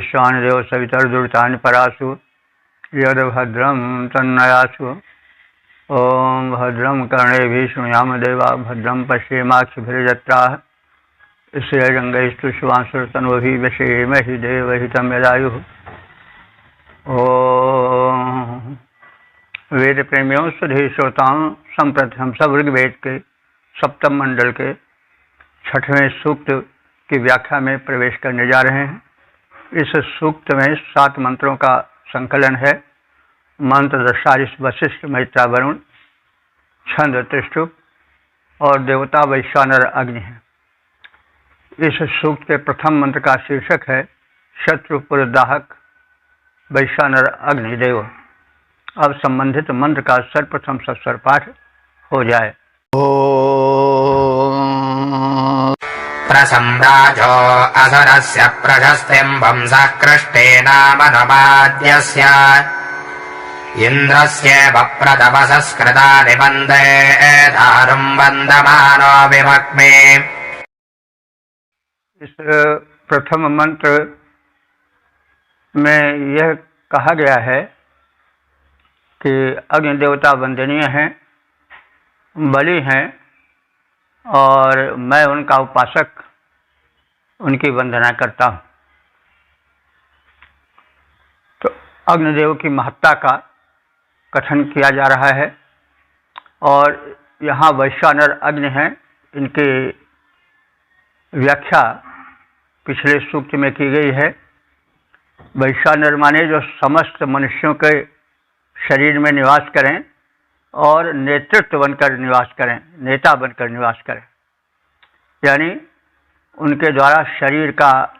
विश्वानिदेव सवितर्दुरितानि परासु यद्भद्रं तन्नयासु। ओं भद्रं कर्णेभिः शृणुयाम देवा भद्रं पश्येमाक्षिभिर्यत्राः श्रेयंगैस्तुष्वांसुरतनुभिः व्यशेमहि देवहितं यदायुः। ओम वेद प्रेमियों सुधी श्रोताओं, संप्रति हम सब ऋग्वेद के सप्तम मंडल के 6वें सूक्त की व्याख्या में प्रवेश करने जा रहे हैं। इस सूक्त में 7 मंत्रों का संकलन है। मंत्र दशारिष वशिष्ठ मैत्रा वरुण, छंद त्रिष्टुप और देवता वैश्वानर अग्नि है। इस सूक्त के प्रथम मंत्र का शीर्षक है शत्रुपुरदाहक वैश्वानर अग्निदेव। अब संबंधित मंत्र का सर्वप्रथम सस्वर पाठ हो जाए। प्रसम्राजो असुरस्य प्रशस्तिं वंशः कृष्टेनामनुमाद्यस्य इन्द्रस्य वप्रतपसस्कृता निबन्धे दारुं वन्दमानो विभक्मे। इस प्रथम मंत्र में यह कहा गया है कि अग्नि देवता वंदनीय हैं, बलि हैं और मैं उनका उपासक उनकी वंदना करता हूँ। तो अग्निदेव की महत्ता का कथन किया जा रहा है और यहाँ वैश्वानर अग्नि हैं, इनकी व्याख्या पिछले सूक्त में की गई है। वैश्वानर माने जो समस्त मनुष्यों के शरीर में निवास करें और नेतृत्व बनकर निवास करें, नेता बनकर निवास करें, यानी उनके द्वारा शरीर का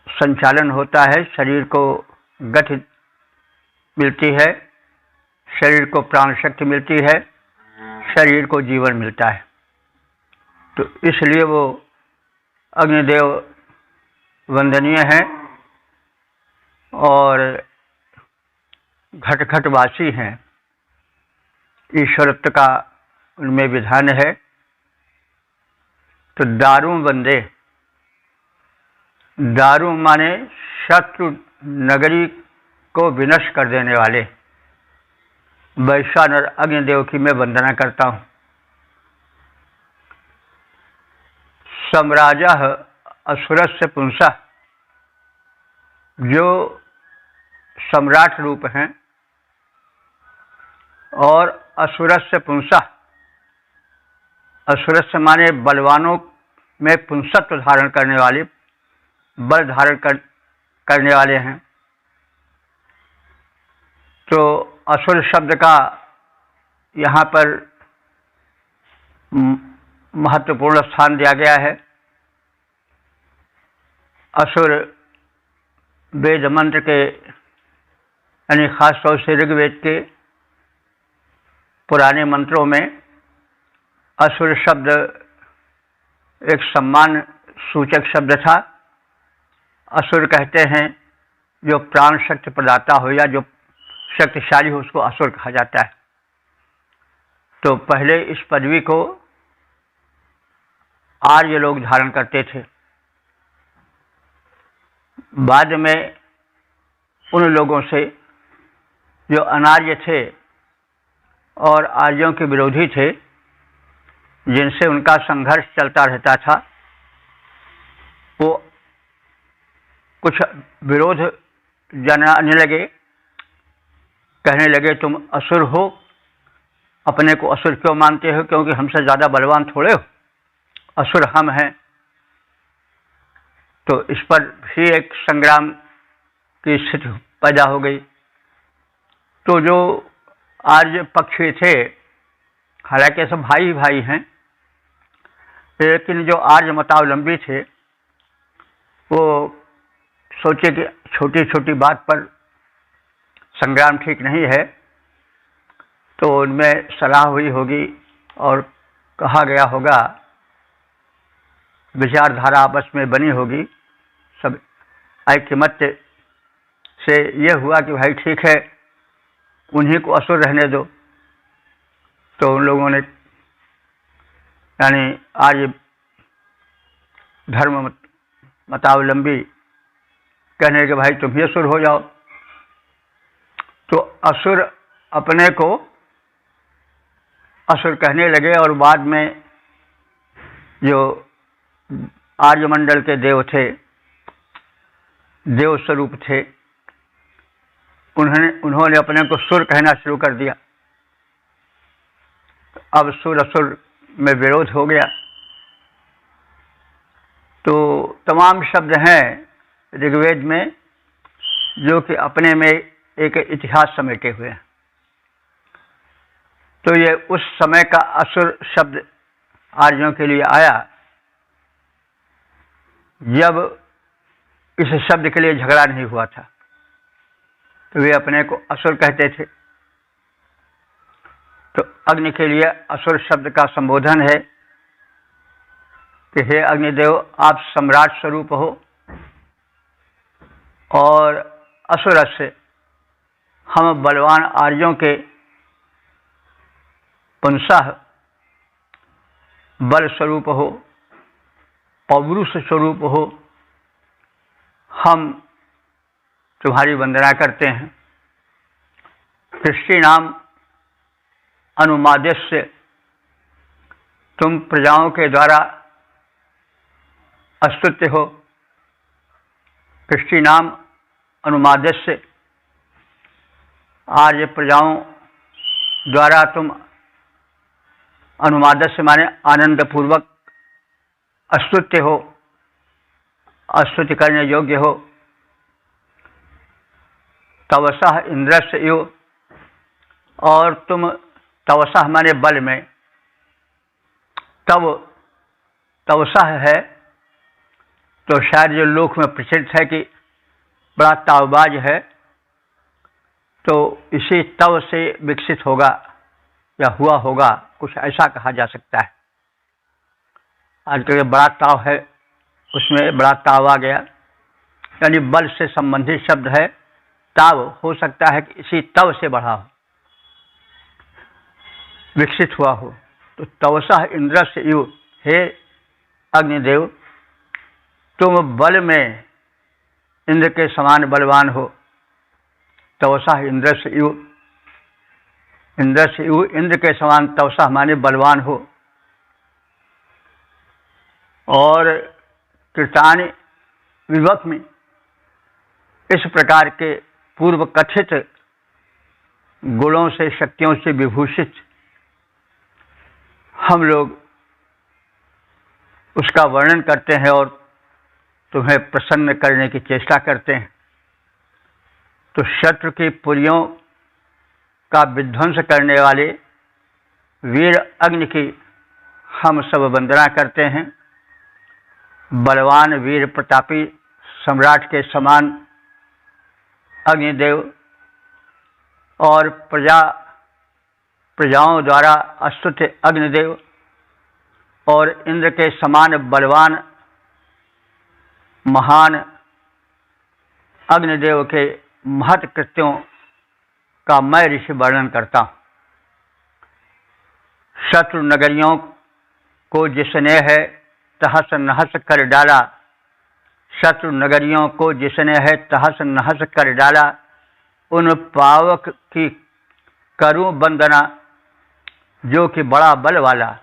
संचालन होता है, शरीर को गति मिलती है, शरीर को प्राण शक्ति मिलती है, शरीर को जीवन मिलता है। तो इसलिए वो अग्निदेव वंदनीय हैं और घट घटवासी हैं। ईश्वरत्व का उनमें विधान है। तो दारू वंदे, दारू माने शत्रु नगरी को विनष्ट कर देने वाले वैश्वानर अग्निदेव की मैं वंदना करता हूँ। सम्राजः असुरस्य पुंसः, जो सम्राट रूप हैं, और असुरस्य पुंसः, असुरस्य माने बलवानों में पुंसत्व धारण करने वाले, बल धारण करने वाले हैं। तो असुर शब्द का यहाँ पर महत्वपूर्ण स्थान दिया गया है। असुर वेद मंत्र के यानी खास तौर से ऋग्वेद के पुराने मंत्रों में असुर शब्द एक सम्मान सूचक शब्द था। असुर कहते हैं जो प्राण शक्ति प्रदाता हो या जो शक्तिशाली हो, उसको असुर कहा जाता है। तो पहले इस पदवी को आर्य लोग धारण करते थे। बाद में उन लोगों से जो अनार्य थे और आर्यों के विरोधी थे, जिनसे उनका संघर्ष चलता रहता था, वो कुछ विरोध जनाने लगे, कहने लगे तुम असुर हो, अपने को असुर क्यों मानते हो, क्योंकि हमसे ज़्यादा बलवान थोड़े हो, असुर हम हैं। तो इस पर भी एक संग्राम की स्थिति पैदा हो गई। तो जो आर्य पक्षी थे, हालांकि सब भाई ही भाई हैं, लेकिन जो आर्य मतावलंबी थे वो सोचे कि छोटी छोटी बात पर संग्राम ठीक नहीं है। तो उनमें सलाह हुई होगी और कहा गया होगा, विचारधारा आपस में बनी होगी, सब ऐकमत्य से यह हुआ कि भाई ठीक है, उन्हीं को असुर रहने दो। तो उन लोगों ने यानी आर्य धर्म मतावलंबी कहने के भाई तुम ही असुर हो जाओ। तो असुर अपने को असुर कहने लगे और बाद में जो आर्यमंडल के देव थे, देव स्वरूप थे, उन्होंने अपने को सुर कहना शुरू कर दिया। अब सुर असुर में विरोध हो गया। तो तमाम शब्द हैं ऋग्वेद में जो कि अपने में एक इतिहास समेटे हुए हैं। तो ये उस समय का असुर शब्द आर्यों के लिए आया जब इस शब्द के लिए झगड़ा नहीं हुआ था, तो वे अपने को असुर कहते थे। तो अग्नि के लिए असुर शब्द का संबोधन है कि हे अग्निदेव, आप सम्राट स्वरूप हो और असुर से हम बलवान आर्यों के पुंसः बल स्वरूप हो, पौरुष स्वरूप हो, हम तुम्हारी वंदना करते हैं। कृष्टि नाम अनुमादेश से तुम प्रजाओं के द्वारा अस्तुत्य हो। कृष्टि नाम अनुमादेश से आर्य प्रजाओं द्वारा तुम, अनुमादस से माने आनंद पूर्वक अस्तुत्य हो, अस्तुति करने योग्य हो। तवसः इंद्रस्य यो, और तुम तवसः माने बल में, तव तवसः है तो शायद जो लोक में प्रसिद्ध है कि बड़ा तावबाज है, तो इसी तव से विकसित होगा या हुआ होगा, कुछ ऐसा कहा जा सकता है। आजकल बड़ा ताव है, उसमें बड़ा ताव आ गया, यानी बल से संबंधित शब्द है। ताव हो सकता है कि इसी तव से बढ़ा हो, विकसित हुआ हो। तो तवसः इंद्र से यु, हे अग्निदेव, तुम बल में इंद्र के समान बलवान हो। तवसः इंद्र से यु, इंद्र से यु, इंद्र के समान तवसः माने बलवान हो। और कृतानि विभक्त में इस प्रकार के पूर्व कथित गुणों से, शक्तियों से विभूषित हम लोग उसका वर्णन करते हैं और तुम्हें प्रसन्न करने की चेष्टा करते हैं। तो शत्रु की पुरियों का विध्वंस करने वाले वीर अग्नि की हम सब वंदना करते हैं। बलवान वीर प्रतापी सम्राट के समान अग्निदेव और प्रजाओं द्वारा अस्तुत अग्निदेव और इंद्र के समान बलवान महान अग्निदेव के महत् कृत्यों का मैं ऋषि वर्णन करता हूँ। शत्रु नगरियों को जिसने है तहस नहस कर डाला, शत्रु नगरियों को जिसने है तहस नहस कर डाला, उन पावक की करूं वंदना जो कि बड़ा बल वाला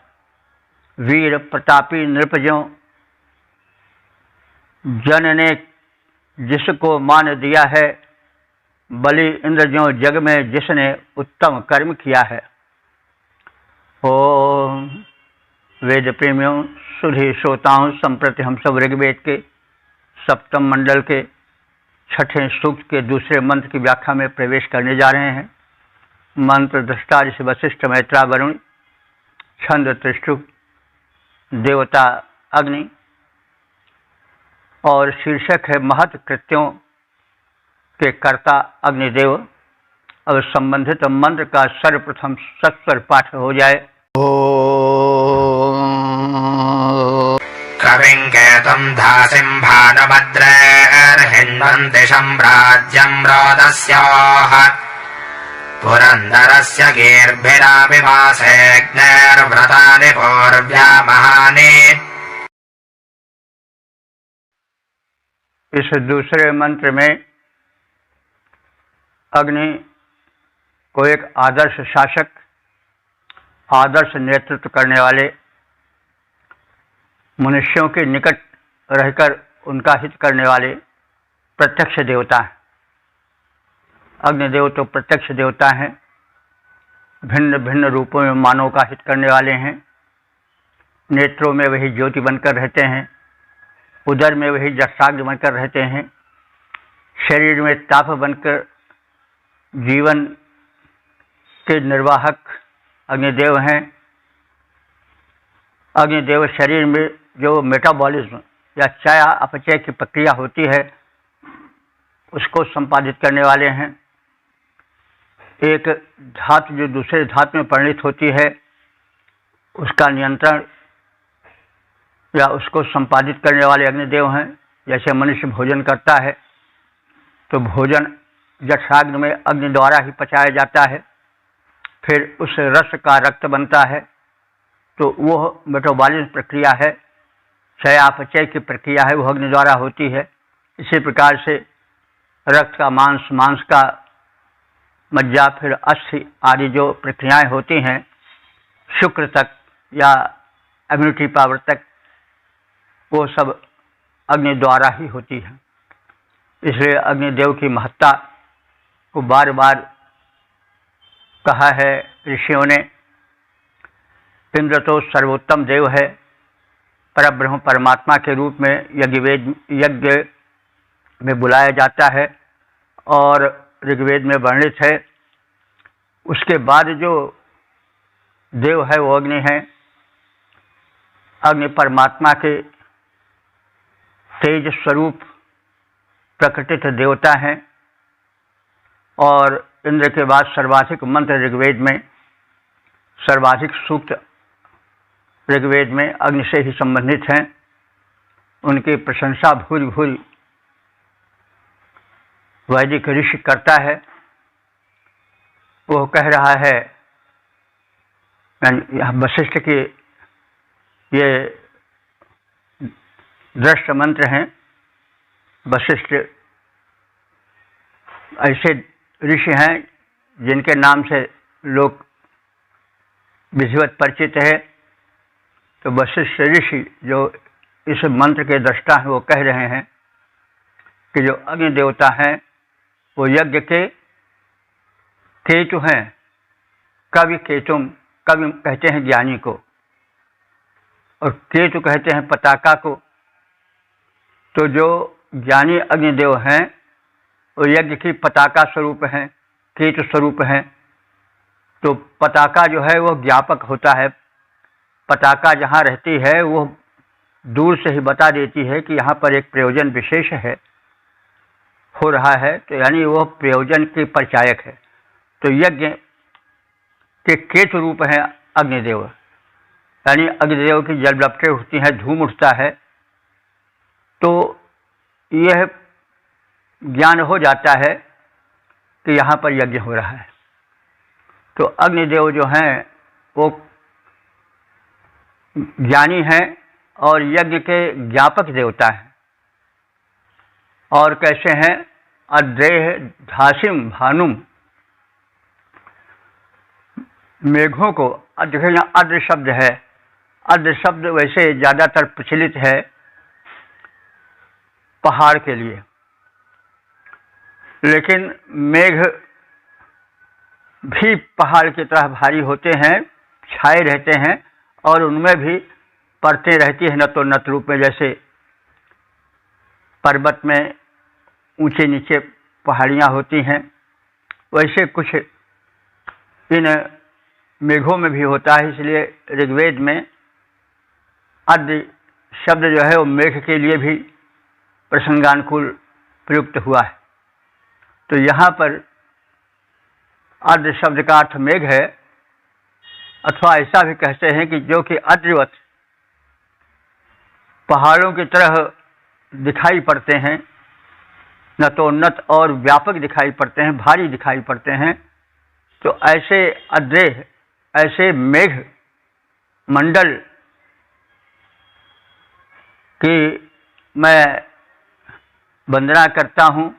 वीर प्रतापी नृपजों जन ने जिसको मान दिया है, बलि इंद्रजों जग में जिसने उत्तम कर्म किया है। ओम वेद प्रेमियों, सुधी श्रोताओं, संप्रति हम सब ऋग्वेद के सप्तम मंडल के छठे सूक्त के दूसरे मंत्र की व्याख्या में प्रवेश करने जा रहे हैं। मंत्र दृष्टा ऋषि वशिष्ठ मैत्रा वरुण, छंद त्रिष्टुप, देवता अग्नि और शीर्षक है महत् कृत्यों के कर्ता अग्निदेव। अब संबंधित मंत्र का सर्वप्रथम सत्वर पाठ हो जाए। कविं केतुं धासिं भानुभद्रैर्हिन्वन्ति सम्राज्यं रोदस्योः पुरन्दरस्य गीर्भिराविभासेऽग्नेर्व्रतानि पूर्व्या महानि। इस दूसरे मंत्र में अग्नि को एक आदर्श शासक, आदर्श नेतृत्व करने वाले, मनुष्यों के निकट रहकर उनका हित करने वाले प्रत्यक्ष देवता हैं। अग्निदेव तो प्रत्यक्ष देवता हैं, भिन्न भिन्न रूपों में मानव का हित करने वाले हैं। नेत्रों में वही ज्योति बनकर रहते हैं, उदर में वही जठराग्नि बनकर रहते हैं, शरीर में ताप बनकर जीवन के निर्वाहक अग्निदेव हैं। अग्निदेव शरीर में जो मेटाबॉलिज्म या चया अपचय की प्रक्रिया होती है उसको संपादित करने वाले हैं। एक धातु जो दूसरे धातु में परिणित होती है उसका नियंत्रण या उसको संपादित करने वाले अग्निदेव हैं। जैसे मनुष्य भोजन करता है तो भोजन जठराग्नि में अग्नि द्वारा ही पचाया जाता है, फिर उस रस का रक्त बनता है, तो वो मेटाबॉलिज्म प्रक्रिया है, चयापचय की प्रक्रिया है, वो अग्नि द्वारा होती है। इसी प्रकार से रक्त का मांस, मांस का मज्जा, फिर अस्थि आदि जो प्रक्रियाएं होती हैं शुक्र तक या इम्यूनिटी पावर तक, वो सब अग्नि द्वारा ही होती है। इसलिए अग्निदेव की महत्ता को बार बार कहा है ऋषियों ने। इंद्र तो सर्वोत्तम देव है, परब्रह्म परमात्मा के रूप में यज्ञ में बुलाया जाता है और ऋग्वेद में वर्णित है। उसके बाद जो देव है वो अग्नि है। अग्नि परमात्मा के तेज स्वरूप प्रकटित देवता हैं और इंद्र के बाद सर्वाधिक मंत्र ऋग्वेद में, सर्वाधिक सूक्त ऋग्वेद में अग्नि से ही संबंधित हैं। उनकी प्रशंसा भूल भूल वैदिक ऋषि करता है। वो कह रहा है, वशिष्ठ के ये दृष्ट मंत्र हैं। वशिष्ठ ऐसे ऋषि हैं जिनके नाम से लोग विधिवत परिचित है। तो वशिष्ठ ऋषि जो इस मंत्र के दृष्टा हैं वो कह रहे हैं कि जो अग्नि देवता हैं वो यज्ञ के केतु हैं। कवि केतुम, कवि कहते हैं ज्ञानी को, और केतु कहते हैं पताका को। तो जो ज्ञानी अग्निदेव हैं वो यज्ञ की पताका स्वरूप हैं, केतु स्वरूप हैं। तो पताका जो है वो ज्ञापक होता है। पताका जहाँ रहती है वो दूर से ही बता देती है कि यहाँ पर एक प्रयोजन विशेष है, हो रहा है, तो यानी वो प्रयोजन के परिचायक है। तो यज्ञ के केतु रूप हैं अग्निदेव, यानी अग्निदेव की जल लपटें उठती हैं, धूम उठता है, तो यह ज्ञान हो जाता है कि यहाँ पर यज्ञ हो रहा है। तो अग्निदेव जो हैं वो ज्ञानी हैं और यज्ञ के ज्ञापक देवता हैं। और कैसे हैं? अद्रेह धासिम भानुम, मेघों को, अद्र शब्द है। अद्र शब्द वैसे ज़्यादातर प्रचलित है पहाड़ के लिए, लेकिन मेघ भी पहाड़ की तरह भारी होते हैं, छाए रहते हैं और उनमें भी परतें रहती हैं नत रूप में। जैसे पर्वत में ऊंचे नीचे पहाड़ियाँ होती हैं, वैसे कुछ इन मेघों में भी होता है। इसलिए ऋग्वेद में अद्र शब्द जो है वो मेघ के लिए भी प्रसंगानुकूल प्रयुक्त हुआ है। तो यहाँ पर अद्र शब्द का अर्थ मेघ है, अथवा ऐसा भी कहते हैं कि जो कि अद्रवत पहाड़ों की तरह दिखाई पड़ते हैं, नतोन्नत और व्यापक दिखाई पड़ते हैं, भारी दिखाई पड़ते हैं। तो ऐसे अद्रेह, ऐसे मेघ मंडल की मैं वंदना करता हूँ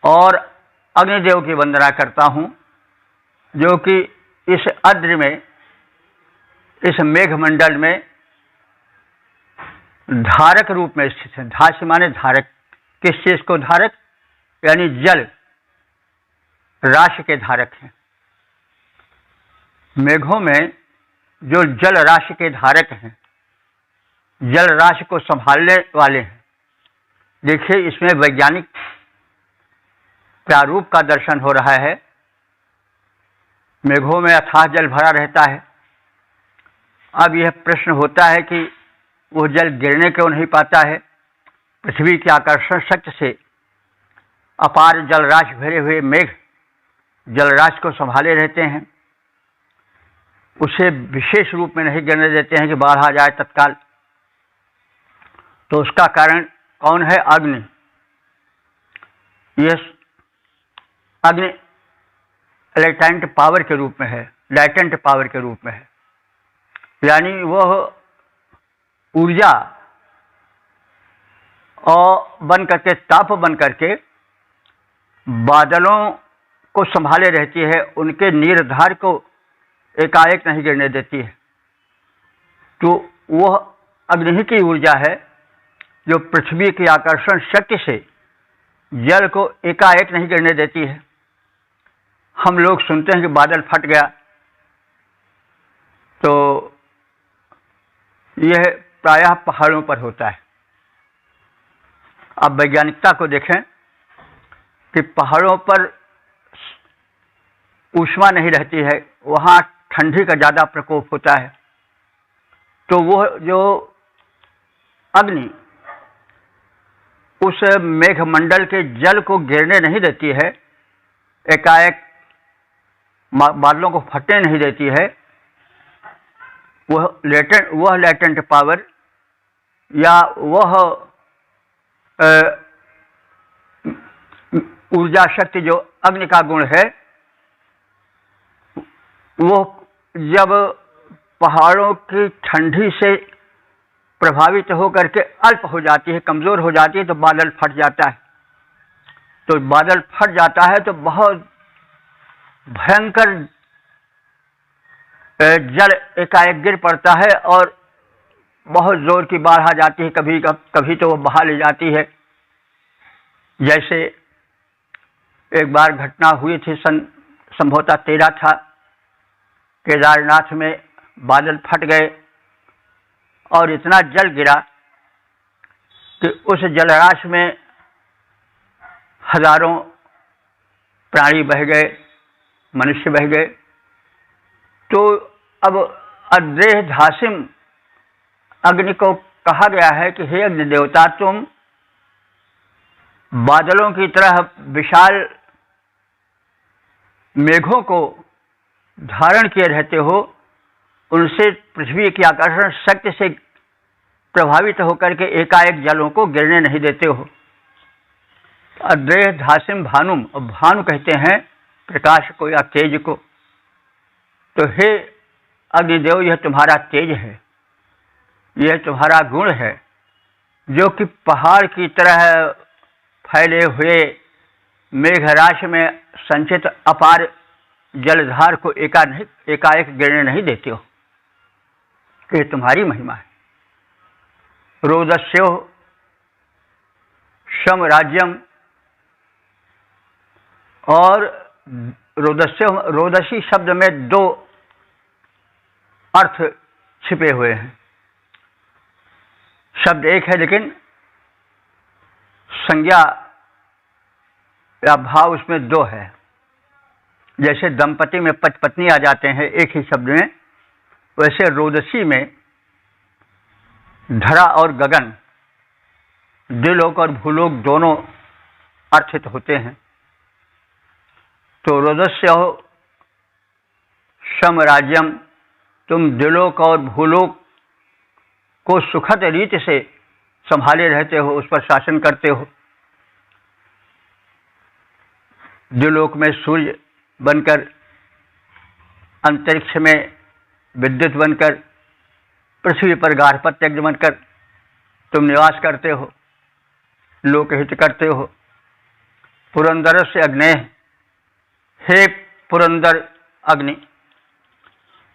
और अग्निदेव की वंदना करता हूँ, जो कि इस अद्र में, इस मेघमंडल में धारक रूप में स्थित है। धास्य माने धारक, किस चीज को धारक, यानी जल राशि के धारक हैं। मेघों में जो जल राशि के धारक हैं, जल राशि को संभालने वाले हैं। देखिए, इसमें वैज्ञानिक प्रारूप का दर्शन हो रहा है। मेघों में अथाह जल भरा रहता है। अब यह प्रश्न होता है कि वो जल गिरने क्यों नहीं पाता है। पृथ्वी के आकर्षण शक्ति से अपार जलराशि भरे हुए मेघ जलराशि को संभाले रहते हैं, उसे विशेष रूप में नहीं गिरने देते हैं कि बाढ़ आ जाए तत्काल। तो उसका कारण कौन है? अग्नि। यह अग्नि लेटेंट पावर के रूप में है, लैटेंट पावर के रूप में है, यानी वह ऊर्जा और बन करके, ताप बन करके बादलों को संभाले रहती है, उनके नीरधार को एकाएक नहीं गिरने देती है। तो वह अग्नि ही की ऊर्जा है जो पृथ्वी की आकर्षण शक्ति से जल को एकाएक नहीं गिरने देती है। हम लोग सुनते हैं कि बादल फट गया, तो यह प्रायः पहाड़ों पर होता है। अब वैज्ञानिकता को देखें कि पहाड़ों पर ऊष्मा नहीं रहती है, वहाँ ठंडी का ज़्यादा प्रकोप होता है। तो वह जो अग्नि उस मेघमंडल के जल को गिरने नहीं देती है, एकाएक बादलों को फटने नहीं देती है, वह लेटेंट पावर या वह ऊर्जा शक्ति जो अग्नि का गुण है, वो जब पहाड़ों की ठंडी से प्रभावित होकर के अल्प हो जाती है, कमजोर हो जाती है, तो बादल फट जाता है। तो बादल फट जाता है तो बहुत भयंकर जल एकाएक गिर पड़ता है और बहुत जोर की बाढ़ आ जाती है। कभी तो वो बहा ले जाती है। जैसे एक बार घटना हुई थी, संभवतः 13 था, केदारनाथ में बादल फट गए और इतना जल गिरा कि उस जलराशि में हजारों प्राणी बह गए, मनुष्य बह गए। तो अब अद्रेह धासिम अग्नि को कहा गया है कि हे अग्नि देवता, तुम बादलों की तरह विशाल मेघों को धारण किए रहते हो, उनसे पृथ्वी की आकर्षण शक्ति से प्रभावित होकर के एकाएक जलों को गिरने नहीं देते हो। अद्रेह धासिम भानुम, और भानु कहते हैं प्रकाश को या तेज को। तो हे अग्निदेव, यह तुम्हारा तेज है, यह तुम्हारा गुण है, जो कि पहाड़ की तरह फैले हुए मेघराशि में संचित अपार जलधार को एकाएक गिरने नहीं देते हो। ये तुम्हारी महिमा है। रोदस्यो शम राज्यम, और रोदसी शब्द में 2 अर्थ छिपे हुए हैं। शब्द एक है, लेकिन संज्ञा या भाव उसमें 2 है। जैसे दंपति में पति पत्नी आ जाते हैं एक ही शब्द में, वैसे रोदसी में धरा और गगन, द्विलोक और भूलोक दोनों अर्थित होते हैं। तो रोदस्य हो शम राज्यम, तुम द्विलोक और भूलोक को सुखद रीति से संभाले रहते हो, उस पर शासन करते हो। द्विलोक में सूर्य बनकर, अंतरिक्ष में विद्युत बनकर, पृथ्वी पर गार्हपत्य बनकर तुम निवास करते हो। लोकहित करते हो। पुरंदर से अग्ने, हे पुरंदर अग्नि।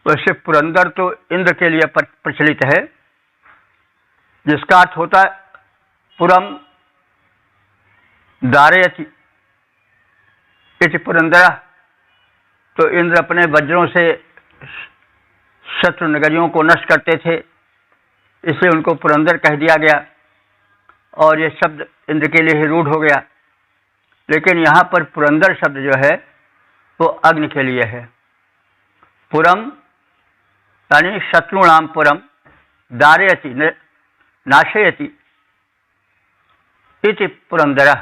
वैसे पुरंदर तो इंद्र के लिए प्रचलित है, जिसका अर्थ होता है पुरम दारयति इति पुरंदरा। तो इंद्र अपने वज्रों से शत्रु नगरियों को नष्ट करते थे, इसलिए उनको पुरंदर कह दिया गया और ये शब्द इंद्र के लिए ही रूढ़ हो गया। लेकिन यहाँ पर पुरंदर शब्द जो है वो अग्नि के लिए है। पुरम यानी शत्रुणाम पुरम, दारयति नाशयति इति पुरंदरा।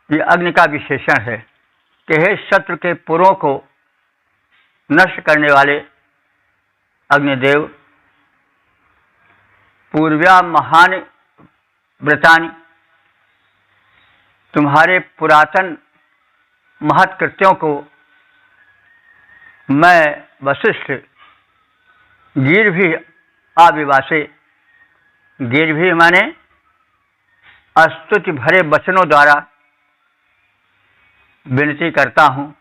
ये अग्नि का विशेषण है कि हे शत्रु के पुरों को नष्ट करने वाले अग्निदेव, पूर्व्या महान व्रतानि, तुम्हारे पुरातन महत् कृत्यों को मैं वशिष्ठ गीर्भि आविवासे, गीर्भि माने स्तुति भरे वचनों द्वारा विनती करता हूँ।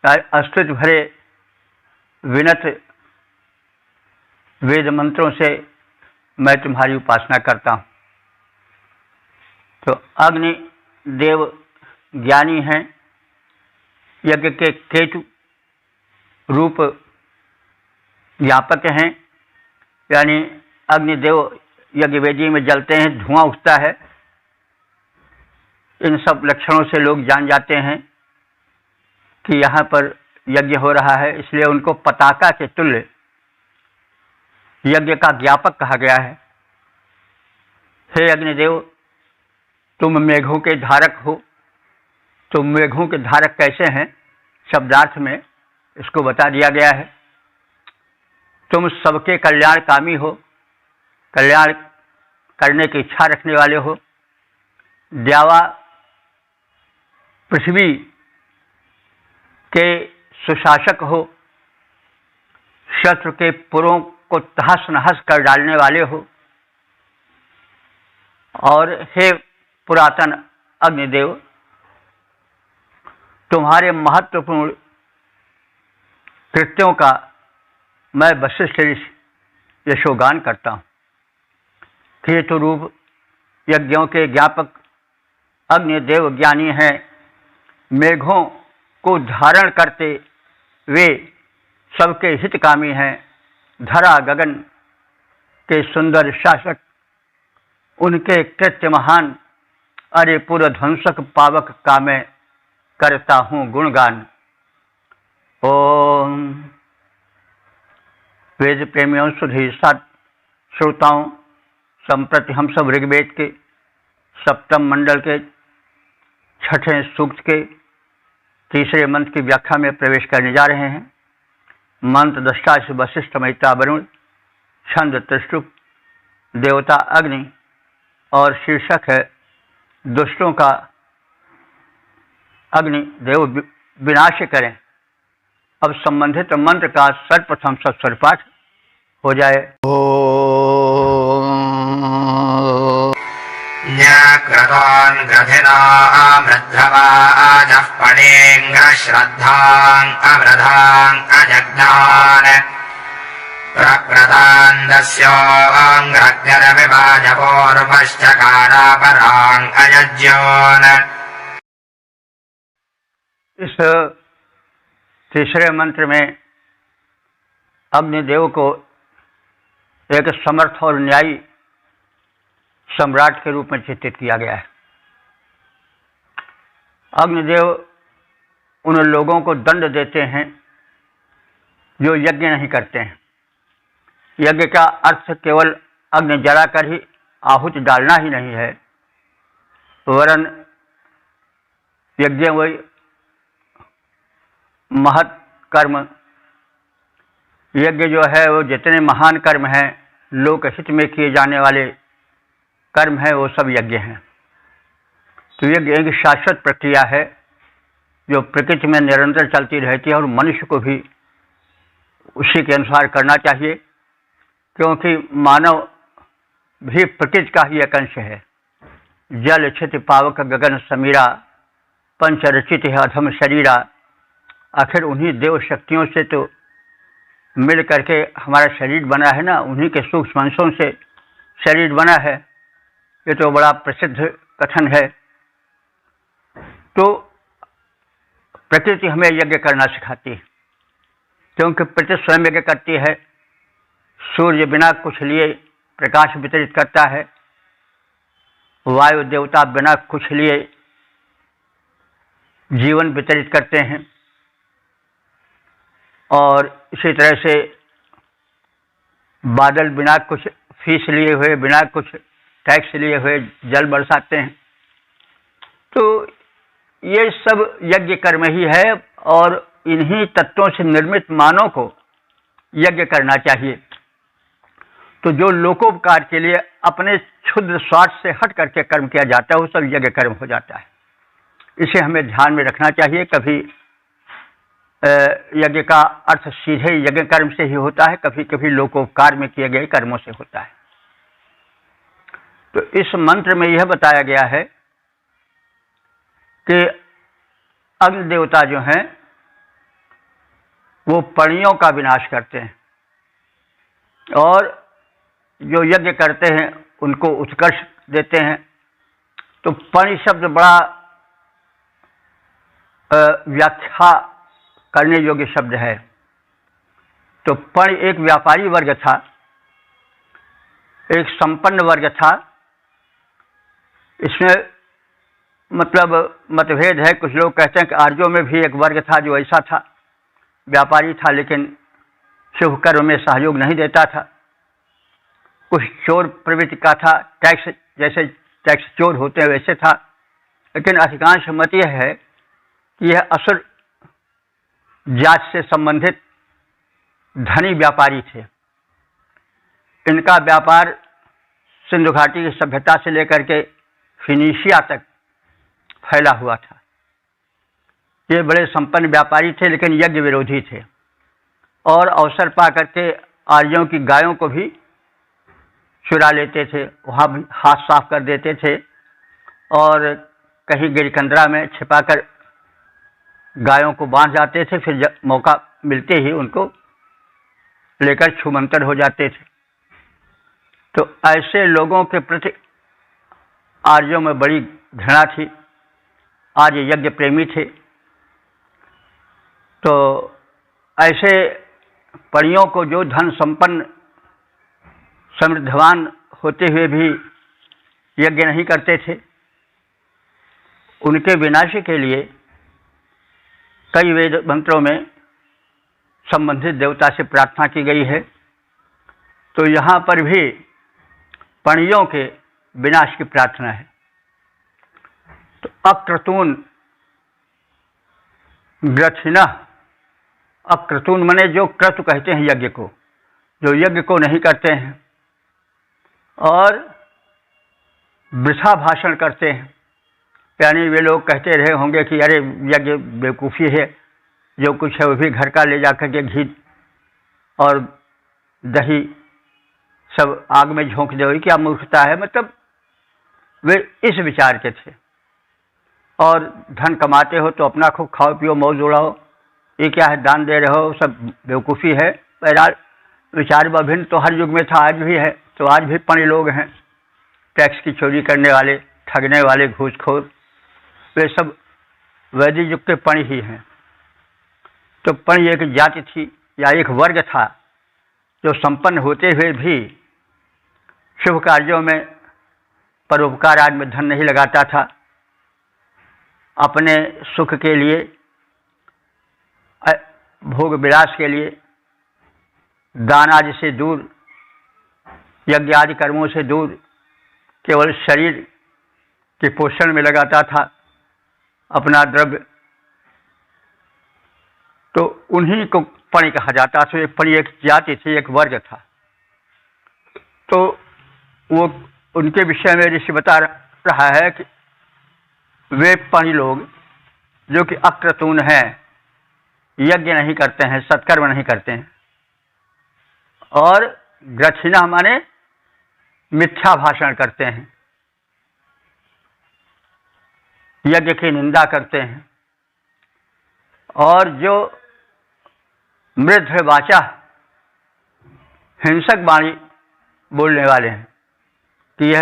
स्तुति भरे विनत वेद मंत्रों से मैं तुम्हारी उपासना करता हूँ। तो अग्नि देव ज्ञानी हैं, यज्ञ के केतु रूप ज्ञापक हैं, यानी अग्निदेव यज्ञ वेदी में जलते हैं, धुआं उठता है। इन सब लक्षणों से लोग जान जाते हैं कि यहाँ पर यज्ञ हो रहा है, इसलिए उनको पताका के तुल्य यज्ञ का ज्ञापक कहा गया है। हे अग्निदेव, तुम मेघों के धारक हो। तो मेघों के धारक कैसे हैं, शब्दार्थ में इसको बता दिया गया है। तुम सबके कल्याणकामी हो, कल्याण करने की इच्छा रखने वाले हो। द्यावा पृथ्वी के सुशासक हो, शत्रु के पुरों को तहस नहस कर डालने वाले हो। और हे पुरातन अग्निदेव, तुम्हारे महत्वपूर्ण कृत्यों का मैं वशिष्ठ यशोगान करता हूँ। केतु रूप यज्ञों के ज्ञापक अग्निदेव ज्ञानी हैं, मेघों को धारण करते वे सबके हितकामी हैं। धरा गगन के सुंदर शासक, उनके कृत्य महान। अरे पूर्व ध्वंसक पावक का मैं करता हूँ गुणगान। ओम। वेद प्रेमियों, सुधी श्रोताओं, संप्रति हम सब ऋग्वेद के सप्तम मंडल के छठे सूक्त के तीसरे मंत्र की व्याख्या में प्रवेश करने जा रहे हैं। मंत्र दृष्टा से वशिष्ठ, मैत्रा, वरुण, छंद त्रिशुप, देवता अग्नि और शीर्षक है दुष्टों का अग्नि देव विनाश करें। अब संबंधित मंत्र का सर्वप्रथम सत्स्वर पाठ हो जाए। क्रतोन् ग्रथिनामृद्धवाजः पणेङ्ग्रश्रद्धाम् अवृधाम् अजज्ञान् प्रक्रतान्दस्योऽङ्ग्रग्निरविभाजपूर्वश्चकारापराम् अयज्योन्। इस तीसरे मंत्र में अग्निदेव को एक समर्थ और न्यायी सम्राट के रूप में चित्रित किया गया है। अग्निदेव उन लोगों को दंड देते हैं जो यज्ञ नहीं करते हैं। यज्ञ का अर्थ केवल अग्नि जलाकर ही आहुति डालना ही नहीं है, वरन यज्ञ वही महत् कर्म, यज्ञ जो है वो जितने महान कर्म हैं, लोकहित में किए जाने वाले कर्म है, वो सब यज्ञ हैं। तो यज्ञ एक शाश्वत प्रक्रिया है जो प्रकृति में निरंतर चलती रहती है और मनुष्य को भी उसी के अनुसार करना चाहिए, क्योंकि मानव भी प्रकृति का ही एक अंश है। जल क्षिति पावक गगन समीरा, पंच रचित है अधम शरीरा। आखिर उन्हीं देव शक्तियों से तो मिल करके हमारा शरीर बना है ना, उन्हीं के सूक्ष्म अंशों से शरीर बना है। ये तो बड़ा प्रसिद्ध कथन है। तो प्रकृति हमें यज्ञ करना सिखाती है, क्योंकि प्रकृति स्वयं यज्ञ करती है। सूर्य बिना कुछ लिए प्रकाश वितरित करता है, वायु देवता बिना कुछ लिए जीवन वितरित करते हैं, और इसी तरह से बादल बिना कुछ फीस लिए हुए, बिना कुछ टैक्स लिए हुए जल बरसाते हैं। तो ये सब यज्ञ कर्म ही है, और इन्हीं तत्वों से निर्मित मानव को यज्ञ करना चाहिए। तो जो लोकोपकार के लिए अपने क्षुद्र स्वार्थ से हट करके कर्म किया जाता है, वो सब यज्ञ कर्म हो जाता है। इसे हमें ध्यान में रखना चाहिए। कभी यज्ञ का अर्थ सीधे यज्ञ कर्म से ही होता है, कभी कभी लोकोपकार में किए गए कर्मों से होता है। तो इस मंत्र में यह बताया गया है कि अग्नि देवता जो हैं वो पणियों का विनाश करते हैं, और जो यज्ञ करते हैं उनको उत्कर्ष देते हैं। तो पणि शब्द बड़ा व्याख्या करने योग्य शब्द है। तो पणि एक व्यापारी वर्ग था, एक संपन्न वर्ग था। इसमें मतलब मतभेद है। कुछ लोग कहते हैं कि आर्यों में भी एक वर्ग था जो ऐसा था, व्यापारी था, लेकिन शुभ कर्म में सहयोग नहीं देता था। कुछ चोर प्रवृत्ति का था, टैक्स जैसे टैक्स चोर होते हैं वैसे था। लेकिन अधिकांश मत यह है कि यह असुर जात से संबंधित धनी व्यापारी थे। इनका व्यापार सिंधु घाटी की सभ्यता से लेकर के फिनीशिया तक फैला हुआ था। ये बड़े संपन्न व्यापारी थे, लेकिन यज्ञ विरोधी थे, और अवसर पा करके आर्यों की गायों को भी चुरा लेते थे, वहाँ भी हाथ साफ कर देते थे, और कहीं गिरकंदरा में छिपाकर गायों को बांध जाते थे। फिर मौका मिलते ही उनको लेकर छूमंतर हो जाते थे। तो ऐसे लोगों के प्रति आर्यों में बड़ी घृणा थी। आर्य यज्ञ प्रेमी थे। तो ऐसे पणियों को, जो धन संपन्न समृद्धवान होते हुए भी यज्ञ नहीं करते थे, उनके विनाश के लिए कई वेद मंत्रों में संबंधित देवता से प्रार्थना की गई है। तो यहाँ पर भी पणियों के विनाश की प्रार्थना है। तो अक्रतून ग्रथिना, अक्रतून मने जो क्रतु कहते हैं यज्ञ को, जो यज्ञ को नहीं करते हैं और वृथा भाषण करते हैं। यानी वे लोग कहते रहे होंगे कि अरे यज्ञ बेवकूफ़ी है, जो कुछ है वो भी घर का ले जाकर के घी और दही सब आग में झोंक दे, क्या मूर्खता है। मतलब वे इस विचार के थे। और धन कमाते हो तो अपना खूब खाओ पियो मौज उड़ाओ, ये क्या है दान दे रहे हो, सब बेवकूफ़ी है। बहरहाल विचार विभिन्न तो हर युग में था, आज भी है। तो आज भी पणि लोग हैं, टैक्स की चोरी करने वाले, ठगने वाले, घूसखोर, वे सब वैदिक युग के पणि ही हैं। तो पणि एक जाति थी या एक वर्ग था जो संपन्न होते हुए भी शुभ कार्यों में, परोपकार आदि में धन नहीं लगाता था। अपने सुख के लिए, भोग विलास के लिए दान आदि से दूर, यज्ञ आदि कर्मों से दूर, केवल शरीर के पोषण में लगाता था अपना द्रव्य। तो उन्हीं को पणि कहा जाता था। एक पणि एक जाति थी, एक वर्ग था। तो वो उनके विषय में ऋषि बता रहा है कि वे पणि लोग जो कि अक्रतून हैं, यज्ञ नहीं करते हैं, सत्कर्म नहीं करते हैं, और ग्रथिना माने मिथ्या भाषण करते हैं। यज्ञ की निंदा करते हैं, और जो मृद्र वाचा हिंसक वाणी बोलने वाले हैं कि यह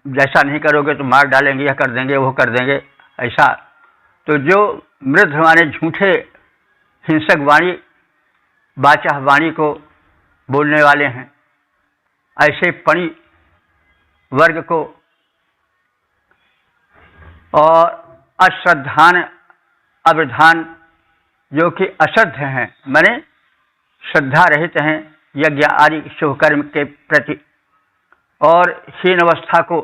जैसा नहीं करोगे तो मार डालेंगे, यह कर देंगे, वो कर देंगे, ऐसा। तो जो मृद्र माने झूठे हिंसक वाणी वाचा वाणी को बोलने वाले हैं, ऐसे पणि वर्ग को, और अश्रद्धान अविधान जो कि अश्रद्ध हैं, माने श्रद्धा रहित हैं यज्ञ आदि शुभ कर्म के प्रति, और हीन अवस्था को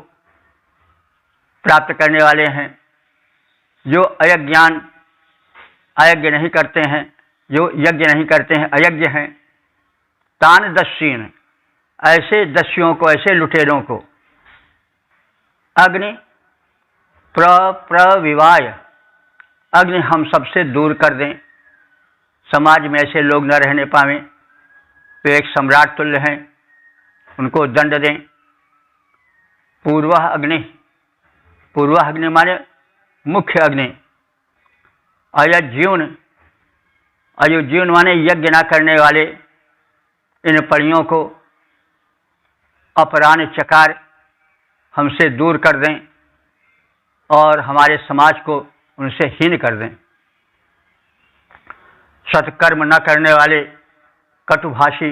प्राप्त करने वाले हैं, जो अयज्ञान अयज्ञ नहीं करते हैं, जो यज्ञ नहीं करते हैं, अयज्ञ हैं। तान दस्यीन, ऐसे दस्युओं को, ऐसे लुटेरों को अग्नि प्रविवाय, अग्नि हम सबसे दूर कर दें, समाज में ऐसे लोग न रहने पावें, वे एक सम्राट तुल्य हैं, उनको दंड दें। पूर्वः अग्नि, पूर्वः अग्नि माने मुख्य अग्नि। अयज्यून, अयुज्यून माने यज्ञ न करने वाले इन पणियों को अपरान चकार हमसे दूर कर दें, और हमारे समाज को उनसे हीन कर दें। सत्कर्म न करने वाले कटुभाषी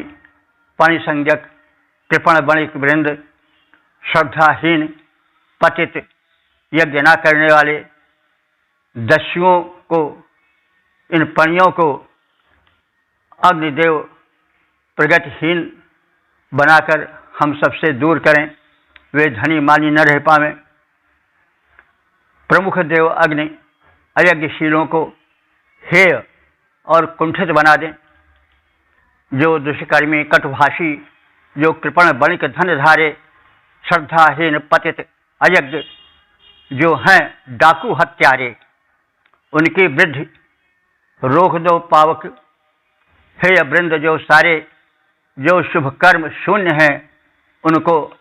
पणिसंज्ञक कृपण बणिक वृंद, श्रद्धाहीन पतित यज्ञ न करने वाले दस्युओं को, इन पणियों को अग्निदेव प्रगतिहीन बनाकर हम सबसे दूर करें, वे धनी मानी न रह पावें। प्रमुख देव अग्नि अयज्ञशीलों को हेय और कुंठित बना दें। जो दुष्कर्मी कटुभाषी, जो कृपण बणिक धनधारे, श्रद्धाहीन पतित अयज्ञ जो हैं डाकू हत्यारे, उनकी वृद्धि रोक दो पावक। हेय वृंद जो सारे, जो शुभ कर्म शून्य हैं, उनको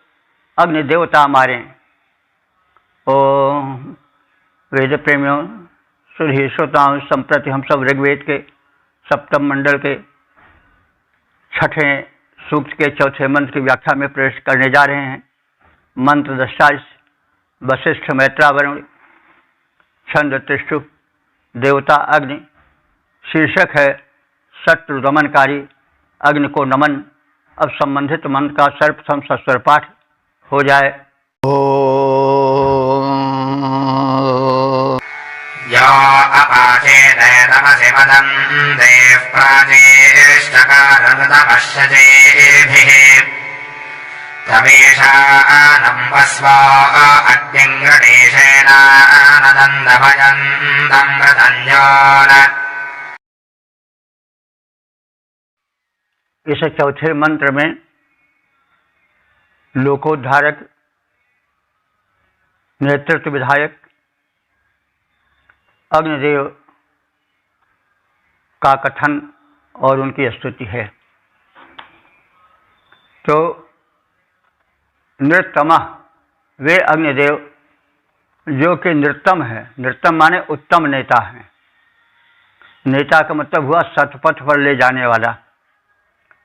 अग्नि देवता मारें। ओम वेद प्रेमियों, सुधी श्रोताओं, संप्रति हम सब ऋग्वेद के सप्तम मंडल के छठवें सूक्त के चौथे मंत्र की व्याख्या में प्रवेश करने जा रहे हैं। मंत्र दृष्टा वशिष्ठ मैत्रावरुण, छंद त्रिष्टु, देवता अग्नि। शीर्षक है शत्रु दमनकारी अग्नि को नमन। अब संबंधित मंत्र का सर्वप्रथम सस्वर पाठ हो जाए। यो अपाचेत तमसि वदन्ते प्राचेष्टकारमदमश्यजेभिः तमेषानं वस्वा अग्निं गणेशेनानदन्दभयन्तं मृतञ्जोन। इस चौथे मंत्र में लोकोद्धारक, नेतृत्व विधायक अग्निदेव का कथन और उनकी स्तुति है। तो नृतम, वे अग्निदेव जो कि नृतम है। नृतम माने उत्तम नेता है। नेता का मतलब हुआ सतपथ पर ले जाने वाला।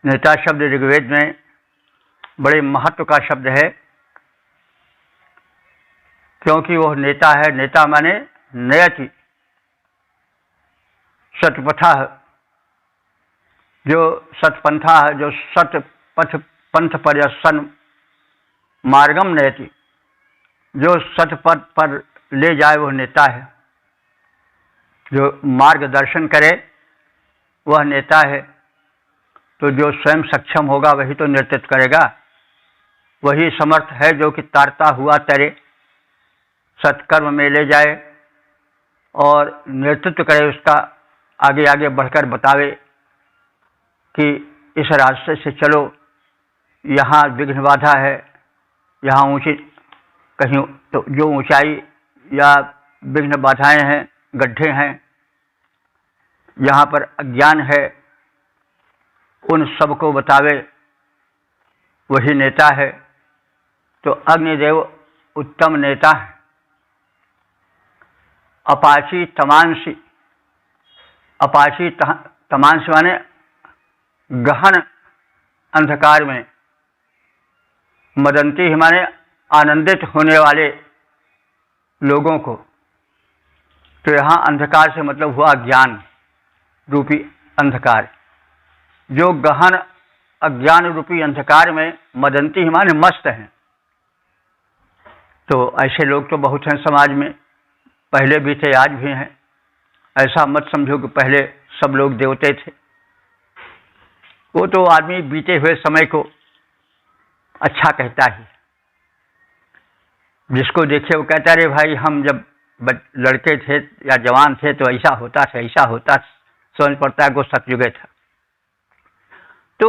नेता शब्द ऋग्वेद में बड़े महत्व का शब्द है, क्योंकि वह नेता है। नेता माने नयति, सतपथा, जो सतपंथा है, जो सतपथ पंथ पर या सन मार्गम नयति, जो सतपथ पर ले जाए वह नेता है। जो मार्गदर्शन करे वह नेता है। तो जो स्वयं सक्षम होगा वही तो नेतृत्व करेगा। वही समर्थ है जो कि तारता हुआ तरे, सत्कर्म में ले जाए और नेतृत्व करे, उसका आगे आगे बढ़कर बतावे कि इस रास्ते से चलो, यहाँ विघ्न बाधा है, यहाँ ऊंची कहीं तो जो ऊंचाई या विघ्न बाधाएं हैं, गड्ढे हैं, यहाँ पर अज्ञान है, उन सब को बतावे, वही नेता है। तो अग्निदेव उत्तम नेता है। अपाची तमांसी, अपाची तमांसी माने गहन अंधकार में, मदंती माने आनंदित होने वाले लोगों को। तो यहाँ अंधकार से मतलब हुआ ज्ञान रूपी अंधकार। जो गहन अज्ञान रूपी अंधकार में मदंती माने मस्त हैं। तो ऐसे लोग तो बहुत हैं समाज में, पहले भी थे आज भी हैं। ऐसा मत समझो कि पहले सब लोग देवते थे। वो तो आदमी बीते हुए समय को अच्छा कहता ही। जिसको देखे वो कहता रे भाई हम जब लड़के थे या जवान थे तो ऐसा होता था, ऐसा होता, समझ पड़ता है वो सतयुगे था। तो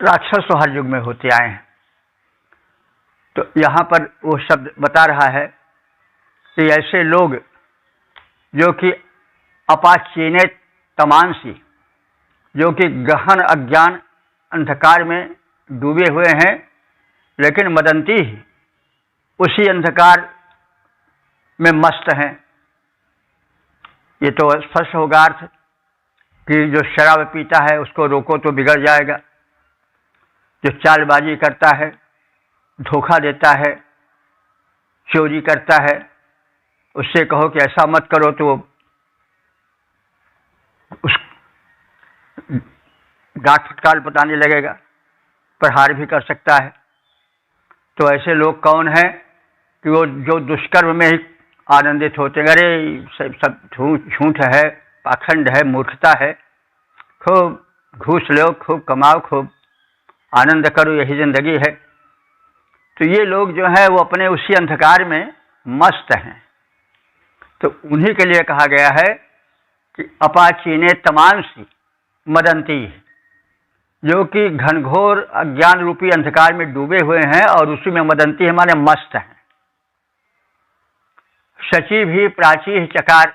राक्षस तो हर युग में होते आए हैं। तो यहाँ पर वो शब्द बता रहा है कि ऐसे लोग जो कि अपाचीने तमांसी, जो कि गहन अज्ञान अंधकार में डूबे हुए हैं, लेकिन मदंती ही उसी अंधकार में मस्त हैं। ये तो स्पष्ट होगा अर्थ कि जो शराब पीता है उसको रोको तो बिगड़ जाएगा। जो चालबाजी करता है, धोखा देता है, चोरी करता है, उससे कहो कि ऐसा मत करो तो उस गांठ फटकार बताने लगेगा, प्रहार भी कर सकता है। तो ऐसे लोग कौन हैं कि वो जो दुष्कर्म में ही आनंदित होते हैं। अरे सब झूठ है, पाखंड है, मूर्खता है, खूब घूस लो, खूब कमाओ, खूब आनंद करो, यही जिंदगी है। तो ये लोग जो है वो अपने उसी अंधकार में मस्त हैं। तो उन्हीं के लिए कहा गया है कि अपाचीने तमांसी मदंती, जो कि घनघोर अज्ञान रूपी अंधकार में डूबे हुए हैं और उसी में मदंती हमारे मस्त हैं। शची भी प्राची चकार,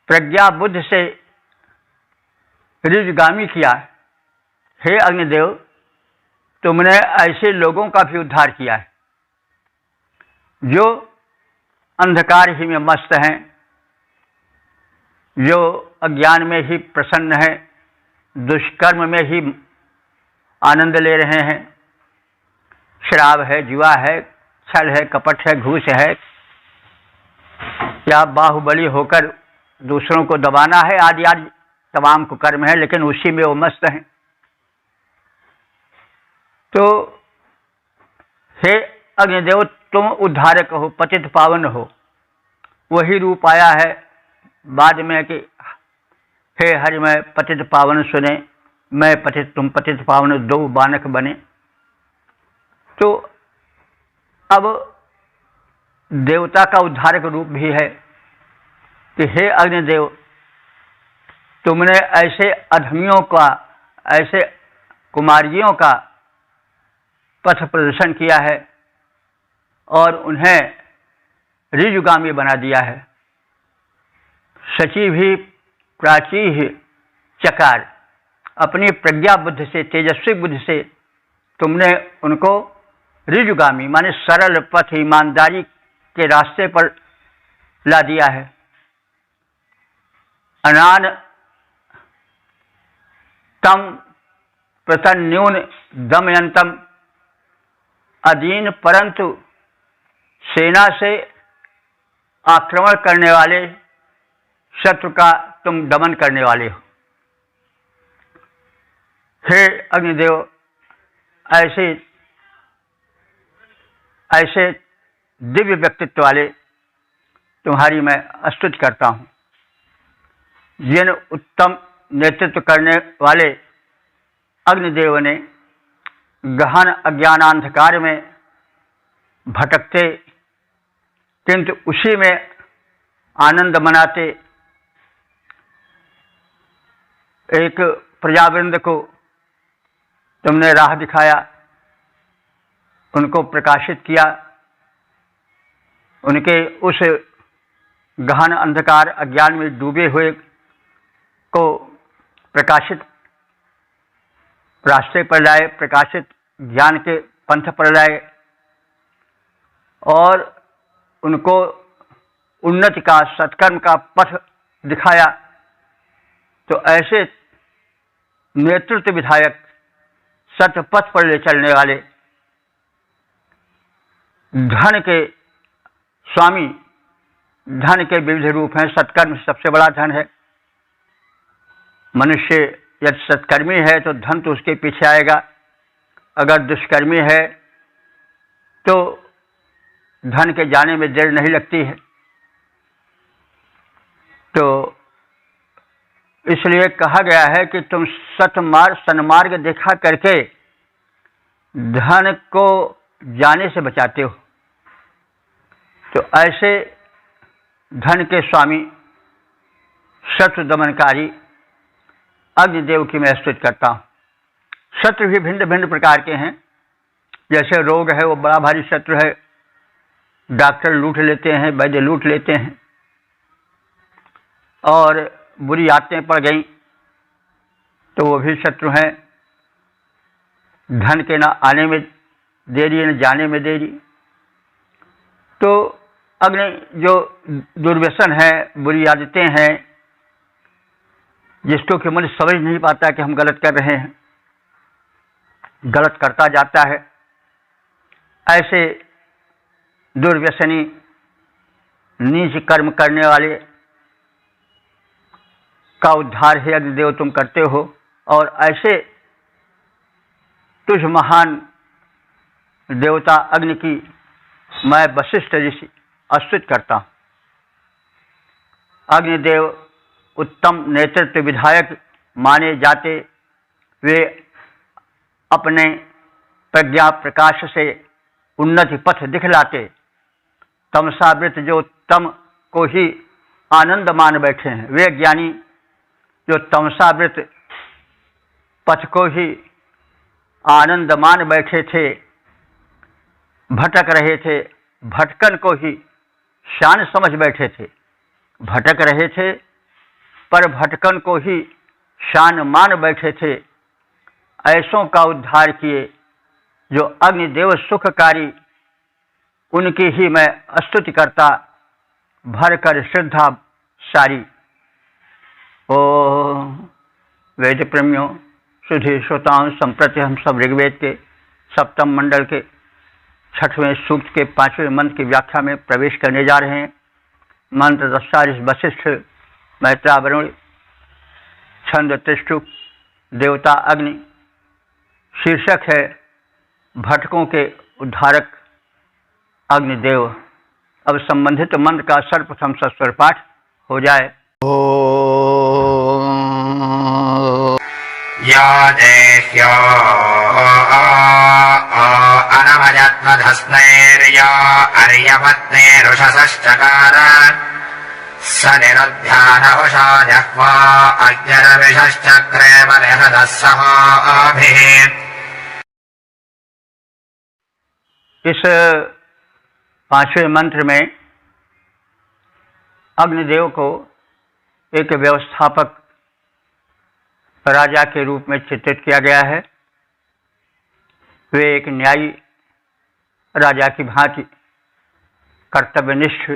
प्रज्ञा बुद्ध से ऋजगामी किया। हे अग्निदेव, तुमने ऐसे लोगों का भी उद्धार किया है जो अंधकार ही में मस्त हैं, जो अज्ञान में ही प्रसन्न हैं, दुष्कर्म में ही आनंद ले रहे हैं। शराब है, जुआ है, छल है, कपट है, घूस है, या बाहुबली होकर दूसरों को दबाना है, आदि आदि तमाम कुकर्म है, लेकिन उसी में वो मस्त हैं। तो हे अग्निदेव, तुम उद्धारक हो, पतित पावन हो। वही रूप आया है बाद में कि हे हरि मैं पतित पावन सुने, मैं पतित तुम पतित पावन, दो बानक बने। तो अब देवता का उद्धारक रूप भी है कि हे अग्निदेव, तुमने ऐसे अधमियों का, ऐसे कुमारियों का पथ प्रदर्शन किया है और उन्हें ऋजुगामी बना दिया है। शची भी प्राची ही चकार, अपनी प्रज्ञा बुद्धि से, तेजस्वी बुद्धि से तुमने उनको ऋजुगामी माने सरल पथ, ईमानदारी के रास्ते पर ला दिया है। अनान तम प्रतन्यून दमयंतम, अधीन परंतु सेना से आक्रमण करने वाले शत्रु का तुम दमन करने वाले हो। हे अग्निदेव, ऐसे दिव्य व्यक्तित्व वाले तुम्हारी मैं स्तुति करता हूँ। जिन उत्तम नेतृत्व करने वाले अग्निदेव ने गहन अज्ञानांधकार में भटकते किंतु उसी में आनंद मनाते एक प्रजावृंद को तुमने राह दिखाया, उनको प्रकाशित किया, उनके उस गहन अंधकार अज्ञान में डूबे हुए को प्रकाशित रास्ते पर लाए, प्रकाशित ज्ञान के पंथ पर लाए और उनको उन्नति का, सत्कर्म का पथ दिखाया। तो ऐसे नेतृत्व विधायक, सत्य पथ पर ले चलने वाले, धन के स्वामी, धन के विविध रूप हैं। सत्कर्म सबसे बड़ा धन है। मनुष्य यदि सत्कर्मी है तो धन तो उसके पीछे आएगा, अगर दुष्कर्मी है तो धन के जाने में देर नहीं लगती है। तो इसलिए कहा गया है कि तुम सत्मार्ग सन्मार्ग देखा करके धन को जाने से बचाते हो। तो ऐसे धन के स्वामी, शत्रु दमनकारी अग्निदेव की मैं स्तुति करता हूँ। शत्रु भी भिन्न भिन्न प्रकार के हैं। जैसे रोग है वो बड़ा भारी शत्रु है, डॉक्टर लूट लेते हैं, वैद्य लूट लेते हैं। और बुरी आदतें पड़ गई तो वो भी शत्रु हैं। धन के न आने में देरी न जाने में देरी। तो अग्नि जो दुर्व्यसन है, बुरी आदतें हैं, जिसको कि मनुष्य समझ नहीं पाता कि हम गलत कर रहे हैं, गलत करता जाता है। ऐसे दुर्व्यसनी, नीच कर्म करने वाले का उद्धार है अग्निदेव तुम करते हो। और ऐसे तुझ महान देवता अग्नि की मैं वशिष्ठ ऋषि स्तुति करता हूँ। अग्निदेव उत्तम नेतृत्व विधायक माने जाते। वे अपने प्रज्ञा प्रकाश से उन्नति पथ दिखलाते। तमसावृत जो तम को ही आनंद मान बैठे हैं, वे ज्ञानी जो तमसावृत पथ को ही आनंद मान बैठे थे, भटक रहे थे, भटकन को ही शान समझ बैठे थे। भटक रहे थे पर भटकन को ही शान मान बैठे थे। ऐसों का उद्धार किए जो अग्निदेव सुखकारी, उनकी ही मैं स्तुति करता भर कर श्रद्धा सारी। ओ वेद प्रेमियों, सुधी श्रोताओं, संप्रति हम सब ऋग्वेद के सप्तम मंडल के 6वें सूक्त के 5वें मंत्र की व्याख्या में प्रवेश करने जा रहे हैं। मंत्र दस्ता वशिष्ठ मैत्रावरुण, छंद त्रिष्टुप, देवता अग्नि। शीर्षक है भटकों के उद्धारक अग्निदेव। अब संबंधित मंत्र का सर्वप्रथम सस्वर पाठ हो जाए। यो देह्यो अनमयत्मधस्नैर्यो अर्यपत्नेरुषसश्चकार स निरुध्यानहुषो जह्वा अग्निर्विषश्चक्रे बलिहृदः सहोभिः। इस 5वें मंत्र में अग्निदेव को एक व्यवस्थापक राजा के रूप में चित्रित किया गया है। वे एक न्यायी राजा की भांति, कर्तव्यनिष्ठ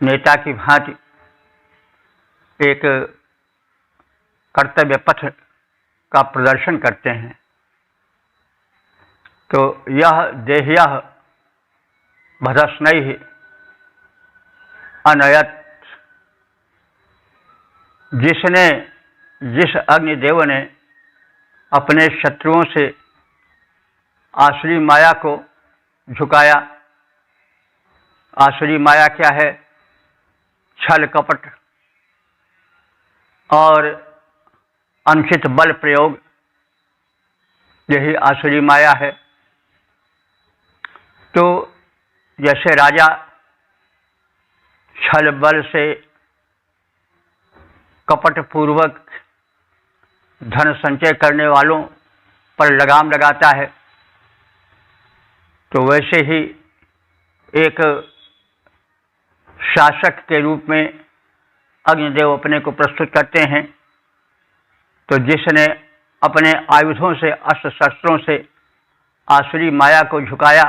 नेता की भांति एक कर्तव्य पथ का प्रदर्शन करते हैं। तो यह देह्यः भदस्नैः अनयत, जिस अग्निदेव ने अपने शत्रुओं से आसुरी माया को झुकाया। आसुरी माया क्या है? छल कपट और अनुचित बल प्रयोग, यही आसुरी माया है। तो जैसे राजा छल बल से कपट पूर्वक धन संचय करने वालों पर लगाम लगाता है, तो वैसे ही एक शासक के रूप में अग्निदेव अपने को प्रस्तुत करते हैं। तो जिसने अपने आयुधों से, अस्त्र शस्त्रों से आसुरी माया को झुकाया,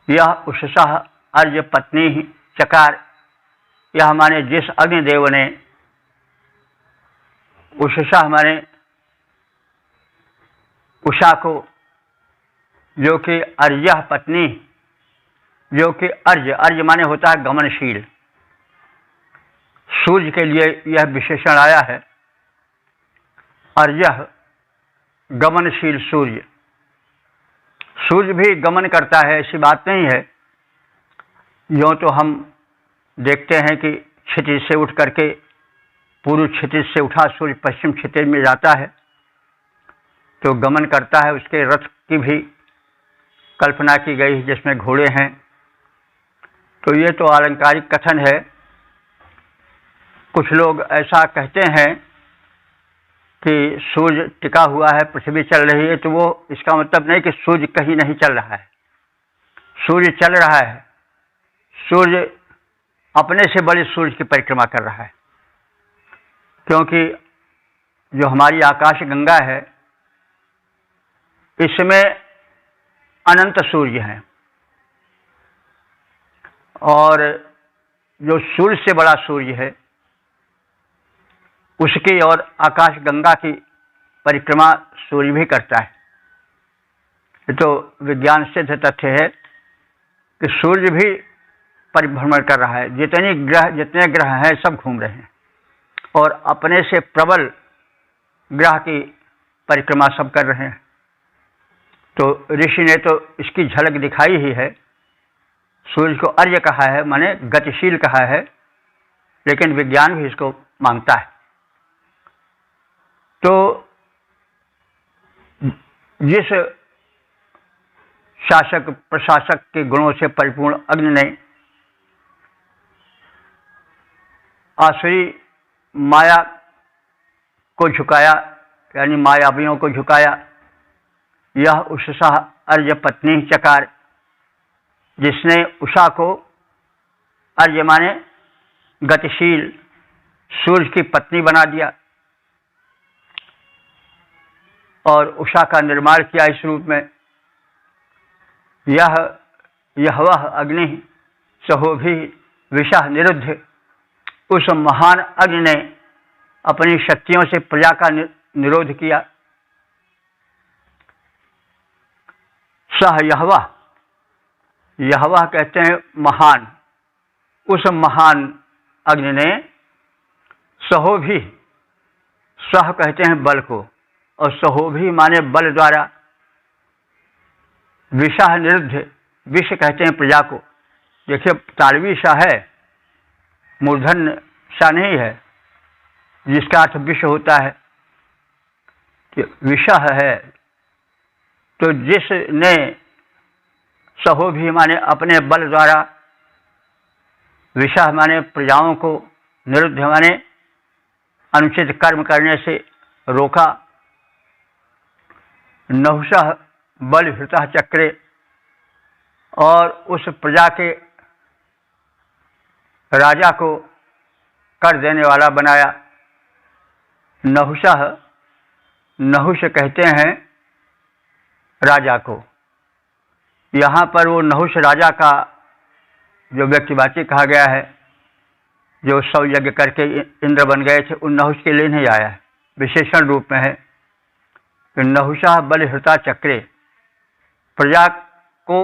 यह उत्साह अर्य पत्नी चकार, यह हमारे जिस अग्निदेव ने उषा हमारे उषा को, जो कि अर्य पत्नी, जो कि अर्य माने होता है गमनशील, सूर्य के लिए यह विशेषण आया है। अर्य गमनशील सूर्य, सूर्य भी गमन करता है, ऐसी बात नहीं है। यूँ तो हम देखते हैं कि क्षितिज से उठ करके, पूर्व क्षितिज से उठा सूर्य पश्चिम क्षितिज में जाता है तो गमन करता है। उसके रथ की भी कल्पना की गई जिसमें घोड़े हैं। तो ये तो अलंकारिक कथन है। कुछ लोग ऐसा कहते हैं कि सूर्य टिका हुआ है, पृथ्वी चल रही है, तो वो इसका मतलब नहीं कि सूर्य कहीं नहीं चल रहा है, सूर्य चल रहा है। सूर्य अपने से बड़े सूर्य की परिक्रमा कर रहा है, क्योंकि जो हमारी आकाश गंगा है इसमें अनंत सूर्य हैं, और जो सूर्य से बड़ा सूर्य है उसकी और आकाश गंगा की परिक्रमा सूर्य भी करता है। ये तो विज्ञान सिद्ध तथ्य है कि सूर्य भी परिभ्रमण कर रहा है। जितने ग्रह हैं सब घूम रहे हैं और अपने से प्रबल ग्रह की परिक्रमा सब कर रहे हैं। तो ऋषि ने तो इसकी झलक दिखाई ही है। सूर्य को अर्य कहा है, माने गतिशील कहा है, लेकिन विज्ञान भी इसको मानता है। तो जिस शासक प्रशासक के गुणों से परिपूर्ण अग्नि ने आसुरी माया को झुकाया, यानी मायावियों को झुकाया, यह उषा अर्य पत्नी चकार, जिसने उषा को अर्य माने गतिशील सूर्य की पत्नी बना दिया और उषा का निर्माण किया इस रूप में। यह वह अग्नि सहोभी विषा निरुद्ध, उस महान अग्नि ने अपनी शक्तियों से प्रजा का निरोध किया। सह यहवा कहते हैं महान, उस महान अग्नि ने सहोभी, सह कहते हैं बल को, और सहोभी माने बल द्वारा, विषा निरुद्ध, विष कहते हैं प्रजा को। देखिए तालवी सा है, मूर्धन सा नहीं है, जिसका अर्थ विष होता है, विषा है। तो जिसने सहोभी माने अपने बल द्वारा, विषा माने प्रजाओं को, निरुद्ध माने अनुचित कर्म करने से रोका। नहुषः बल हृतः चक्रे, और उस प्रजा के राजा को कर देने वाला बनाया। नहुषः, नहुष कहते हैं राजा को। यहाँ पर वो नहुष राजा का जो व्यक्तिवाची कहा गया है, जो 100 यज्ञ करके इंद्र बन गए थे, उन नहुष के लिए नहीं आया है, विशेषण रूप में है। नहुषा बलहृता चक्रे, प्रजा को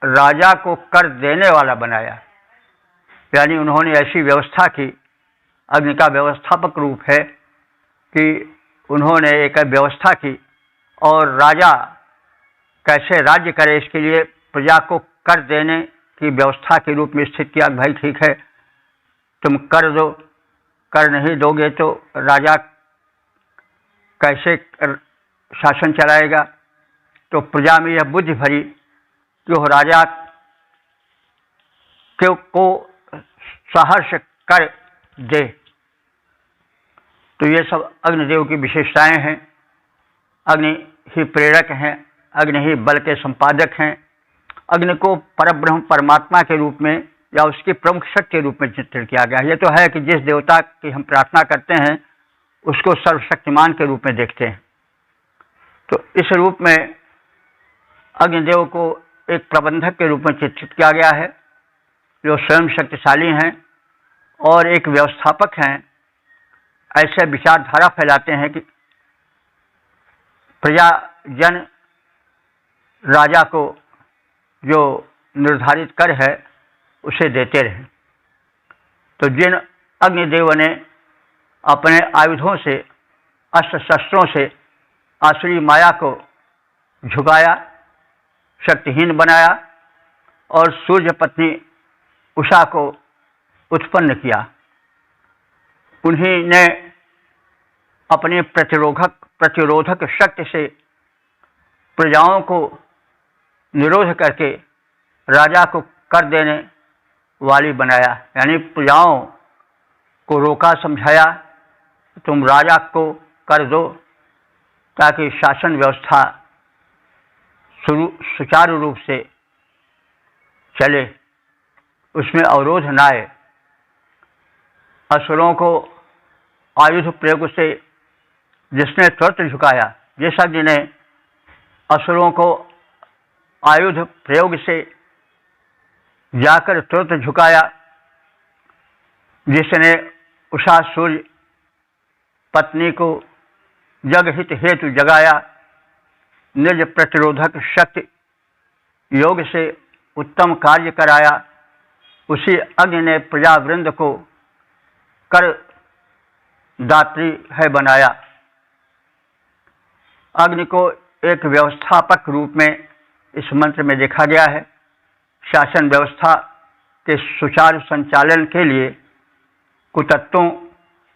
राजा को कर देने वाला बनाया, यानी उन्होंने ऐसी व्यवस्था की, अग्नि का व्यवस्थापक रूप है कि उन्होंने एक व्यवस्था की, और राजा कैसे राज्य करे इसके लिए प्रजा को कर देने की व्यवस्था के रूप में स्थित किया। भाई ठीक है, तुम कर दो, कर नहीं दोगे तो राजा कैसे शासन चलाएगा। तो प्रजा में यह बुद्धि भरी कि वो राजा को सहर्ष कर दे। तो ये सब अग्निदेव की विशेषताएं हैं। अग्नि ही प्रेरक हैं, अग्नि ही बल के संपादक हैं। अग्नि को परब्रह्म परमात्मा के रूप में या उसकी प्रमुख शक्ति के रूप में चित्रित किया गया। ये तो है कि जिस देवता की हम प्रार्थना करते हैं उसको सर्वशक्तिमान के रूप में देखते हैं। तो इस रूप में अग्निदेव को एक प्रबंधक के रूप में चित्रित किया गया है। जो स्वयं शक्तिशाली हैं और एक व्यवस्थापक हैं, ऐसे विचारधारा फैलाते हैं कि प्रजाजन राजा को जो निर्धारित कर है उसे देते रहे। तो जिन अग्निदेव ने अपने आयुधों से, अस्त्र शस्त्रों से आसुरी माया को झुकाया, शक्तिहीन बनाया और सूर्य पत्नी उषा को उत्पन्न किया, उन्हीं ने अपने प्रतिरोधक शक्ति से प्रजाओं को निरोध करके राजा को कर देने वाली बनाया। यानी प्रजाओं को रोका, समझाया, तुम राजा को कर दो ताकि शासन व्यवस्था सुचारू रूप से चले, उसमें अवरोध न आए। असुरों को आयुध प्रयोग से जिसने तुरंत झुकाया, जिस अग्नि ने असुरों को आयुध प्रयोग से जाकर तुरंत झुकाया, जिसने उषा सूर्य पत्नी को जगहित हेतु जगाया, निज प्रतिरोधक शक्ति योग से उत्तम कार्य कराया, उसी अग्नि ने प्रजावृंद को कर दात्री है बनाया। अग्नि को एक व्यवस्थापक रूप में इस मंत्र में देखा गया है। शासन व्यवस्था के सुचारू संचालन के लिए कुतत्वों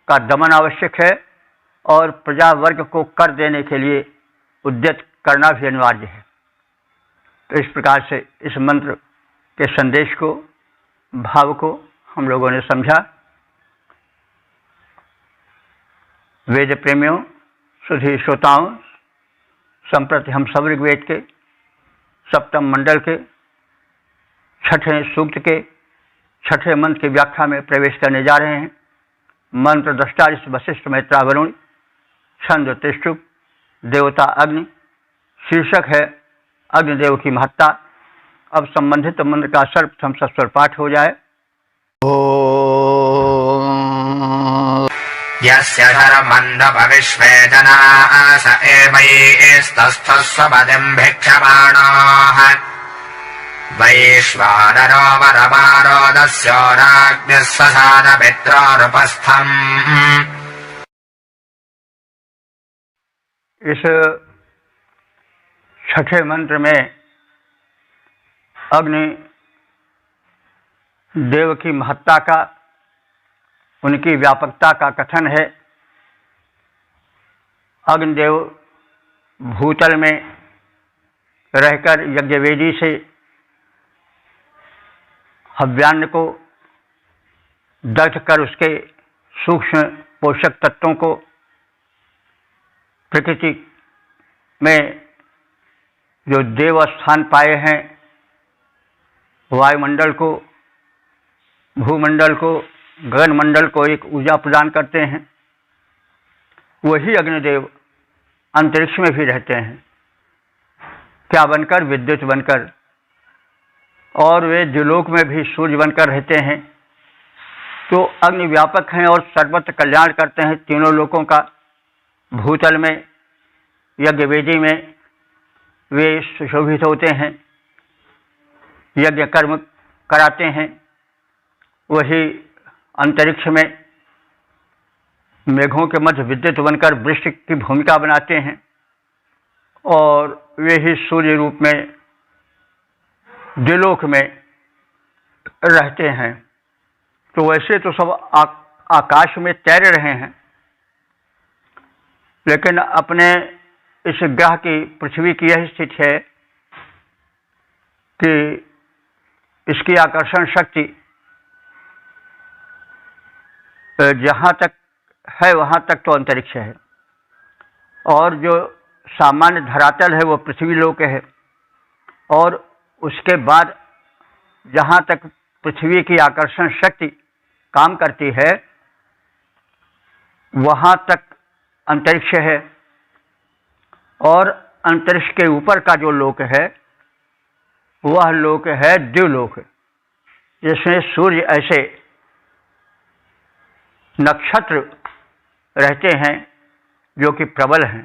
का दमन आवश्यक है और प्रजा वर्ग को कर देने के लिए उद्यत करना भी अनिवार्य है। तो इस प्रकार से इस मंत्र के संदेश को, भाव को हम लोगों ने समझा। वेद प्रेमियों, सुधी श्रोताओं, संप्रति हम सब ऋग्वेद के सप्तम मंडल के छठे सूक्त के छठे मंत्र की व्याख्या में प्रवेश करने जा रहे हैं। मंत्र दृष्टा वशिष्ठ मैत्रा वरुण, छंद त्रिष्टुप, देवता अग्नि, शीर्षक है अग्निदेव की महत्ता। अब संबंधित मंत्र का सर्वप्रथम सस्वर पाठ हो जाए। यस्य धर्मन्दपविश्वे जनाः स एवैस्तस्थः स्वपदिम् भिक्षमाणाः वैश्वानरो वरमारोदस्य राज्ञः ससानमित्रोरुपस्थम्। इस छठे मंत्र में अग्नि देव की महत्ता का, उनकी व्यापकता का कथन है। अग्निदेव भूतल में रहकर यज्ञवेदी से हव्यान्न को दग्ध कर उसके सूक्ष्म पोषक तत्वों को प्रकृति में जो देव स्थान पाए हैं, वायुमंडल को, भूमंडल को, गगनमंडल को एक ऊर्जा प्रदान करते हैं। वही अग्निदेव अंतरिक्ष में भी रहते हैं, क्या बनकर? विद्युत बनकर। और वे द्युलोक में भी सूर्य बनकर रहते हैं। तो अग्नि व्यापक हैं और सर्वत्र कल्याण करते हैं तीनों लोकों का। भूतल में, यज्ञवेदी में वे सुशोभित होते हैं, यज्ञ कर्म कराते हैं। वही अंतरिक्ष में मेघों के मध्य विद्युत बनकर वृष्टि की भूमिका बनाते हैं और वे ही सूर्य रूप में द्युलोक में रहते हैं। तो वैसे तो सब आकाश में तैर रहे हैं, लेकिन अपने इस ग्रह की, पृथ्वी की यह स्थिति है कि इसकी आकर्षण शक्ति जहाँ तक है वहाँ तक तो अंतरिक्ष है, और जो सामान्य धरातल है वो पृथ्वी लोक है, और उसके बाद जहाँ तक पृथ्वी की आकर्षण शक्ति काम करती है वहाँ तक अंतरिक्ष है। और अंतरिक्ष के ऊपर का जो लोक है वह लोक है द्युलोक। जिसमें सूर्य ऐसे नक्षत्र रहते हैं जो कि प्रबल हैं।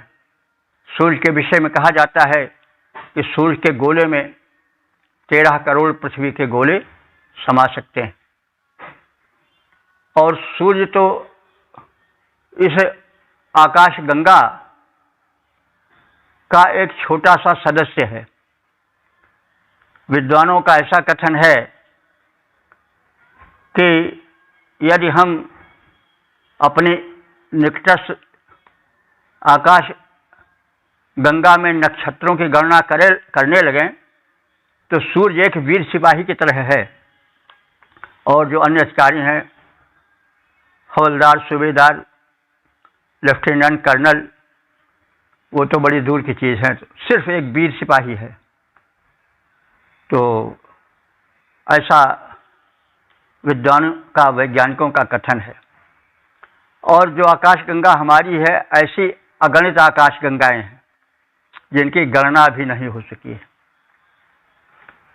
सूर्य के विषय में कहा जाता है कि सूर्य के गोले में 13 करोड़ पृथ्वी के गोले समा सकते हैं। और सूर्य तो इस आकाश गंगा का एक छोटा सा सदस्य है। विद्वानों का ऐसा कथन है कि यदि हम अपने निकटस्थ आकाश गंगा में नक्षत्रों की गणना करने लगें तो सूर्य एक वीर सिपाही की तरह है, और जो अन्य अधिकारी हैं, हवलदार, सूबेदार, लेफ्टिनेंट कर्नल, वो तो बड़ी दूर की चीज़ है, सिर्फ एक वीर सिपाही है। तो ऐसा विद्वानों का, वैज्ञानिकों का कथन है। और जो आकाशगंगा हमारी है, ऐसी अगणित आकाश गंगाएं हैं जिनकी गणना भी नहीं हो सकी है।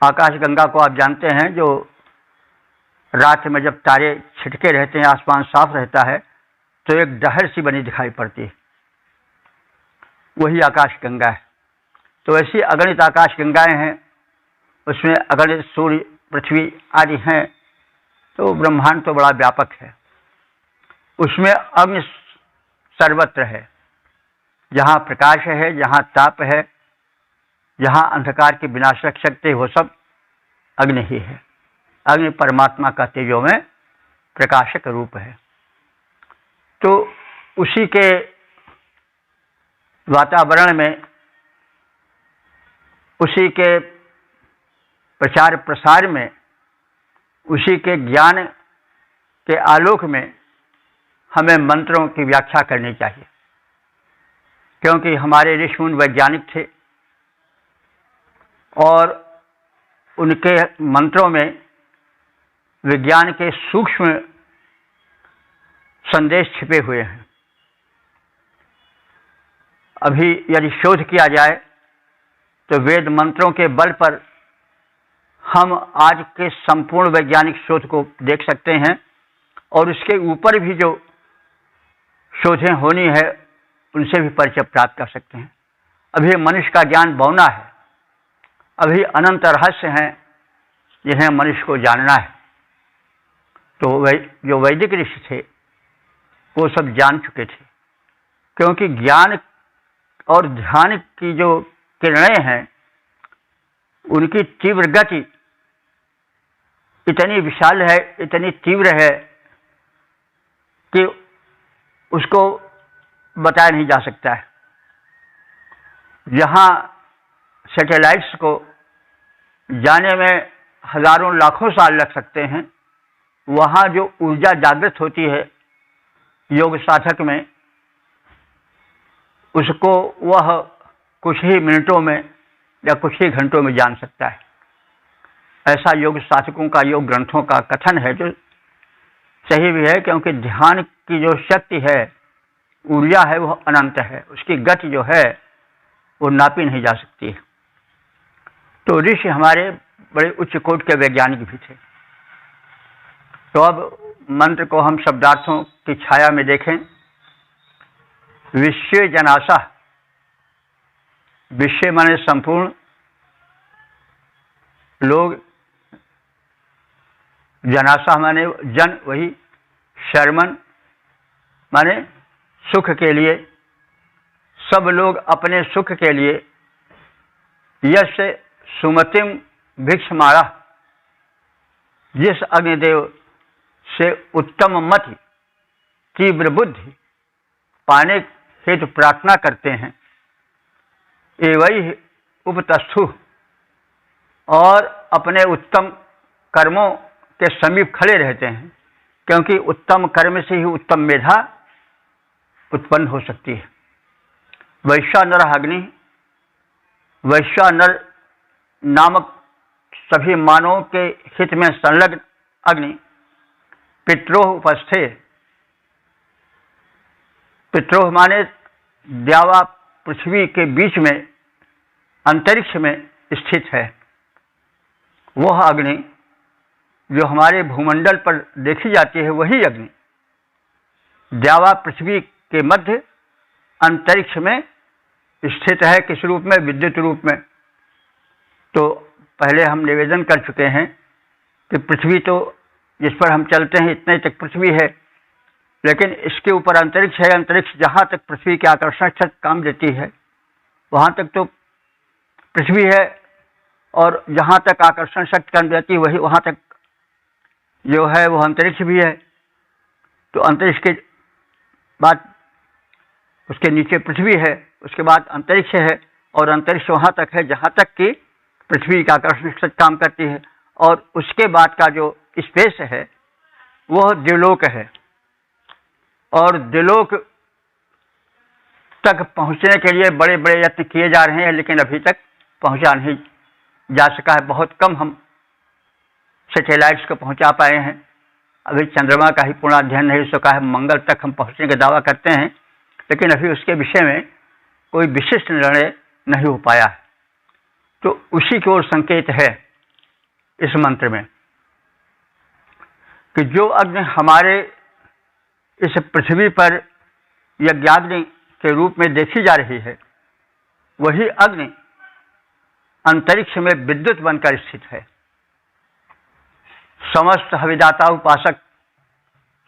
आकाशगंगा को आप जानते हैं, जो रात में जब तारे छिटके रहते हैं, आसमान साफ रहता है, तो एक डहर सी बनी दिखाई पड़ती है, वही आकाशगंगा है। तो ऐसी अगणित आकाशगंगाएं हैं, उसमें अगणित सूर्य, पृथ्वी आदि हैं। तो ब्रह्मांड तो बड़ा व्यापक है। उसमें अग्नि सर्वत्र है। जहाँ प्रकाश है, जहाँ ताप है, जहाँ अंधकार की विनाशक शक्ति, वो सब अग्नि ही है। अग्नि परमात्मा का तेजोमय प्रकाशक रूप है। तो उसी के वातावरण में, उसी के प्रचार प्रसार में, उसी के ज्ञान के आलोक में हमें मंत्रों की व्याख्या करनी चाहिए, क्योंकि हमारे ऋषि वैज्ञानिक थे और उनके मंत्रों में विज्ञान के सूक्ष्म संदेश छिपे हुए हैं। अभी यदि शोध किया जाए तो वेद मंत्रों के बल पर हम आज के संपूर्ण वैज्ञानिक शोध को देख सकते हैं, और उसके ऊपर भी जो शोधें होनी है उनसे भी परिचय प्राप्त कर सकते हैं। अभी मनुष्य का ज्ञान बौना है, अभी अनंत रहस्य हैं जिन्हें मनुष्य को जानना है। तो जो वैदिक ऋषि थे वो सब जान चुके थे, क्योंकि ज्ञान और ध्यान की जो किरणें हैं उनकी तीव्र गति इतनी विशाल है, इतनी तीव्र है कि उसको बताया नहीं जा सकता है। जहाँ सैटेलाइट्स को जाने में हजारों लाखों साल लग सकते हैं, वहाँ जो ऊर्जा जागृत होती है योग साधक में, उसको वह कुछ ही मिनटों में या कुछ ही घंटों में जान सकता है। ऐसा योग साधकों का, योग ग्रंथों का कथन है, जो सही भी है, क्योंकि ध्यान की जो शक्ति है, ऊर्जा है, वह अनंत है। उसकी गति जो है वो नापी नहीं जा सकती। तो ऋषि हमारे बड़े उच्च कोटि के वैज्ञानिक भी थे। तो अब मंत्र को हम शब्दार्थों की छाया में देखें। विश्व जनासा, विश्व माने संपूर्ण लोग, जनासा माने जन, वही शर्मन माने सुख के लिए, सब लोग अपने सुख के लिए, यश सुमतिम भिक्षमाणा, जिस अग्निदेव से उत्तम मति, तीव्र बुद्धि पाने हेतु प्रार्थना करते हैं, एवं उपतस्थु, और अपने उत्तम कर्मों के समीप खड़े रहते हैं, क्योंकि उत्तम कर्म से ही उत्तम मेधा उत्पन्न हो सकती है। वैश्वानर अग्नि, वैश्वानर नामक सभी मानवों के हित में संलग्न अग्नि, पित्रोह उपस्थे, पित्रोह माने द्यावा पृथ्वी के बीच में अंतरिक्ष में स्थित है। वह अग्नि जो हमारे भूमंडल पर देखी जाती है वही अग्नि द्यावा पृथ्वी के मध्य अंतरिक्ष में स्थित है। किस रूप में? विद्युत रूप में। तो पहले हम निवेदन कर चुके हैं कि पृथ्वी तो जिस पर हम चलते हैं इतने तक पृथ्वी है, लेकिन इसके ऊपर अंतरिक्ष है। अंतरिक्ष जहाँ तक पृथ्वी के आकर्षण से काम देती है वहाँ तक तो पृथ्वी है, और जहाँ तक आकर्षण शक्ति काम देती है वही वहाँ तक जो है वो अंतरिक्ष भी है। तो अंतरिक्ष के बाद उसके नीचे पृथ्वी है, उसके बाद अंतरिक्ष है, और अंतरिक्ष वहाँ तक है जहाँ तक कि पृथ्वी का आकर्षण शक्ति काम करती है। और उसके बाद का जो स्पेस है वह द्युलोक है, और द्युलोक तक पहुँचने के लिए बड़े बड़े यत्न किए जा रहे हैं, लेकिन अभी तक पहुँचा नहीं जा सका है। बहुत कम हम सैटेलाइट्स को पहुँचा पाए हैं। अभी चंद्रमा का ही पूर्ण अध्ययन नहीं हो सका है। मंगल तक हम पहुँचने का दावा करते हैं, लेकिन अभी उसके विषय में कोई विशिष्ट निर्णय नहीं हो पाया है। तो उसी की ओर संकेत है इस मंत्र में कि जो अग्नि हमारे इस पृथ्वी पर यज्ञाग्नि के रूप में देखी जा रही है, वही अग्नि अंतरिक्ष में विद्युत बनकर स्थित है। समस्त हविदाता उपासक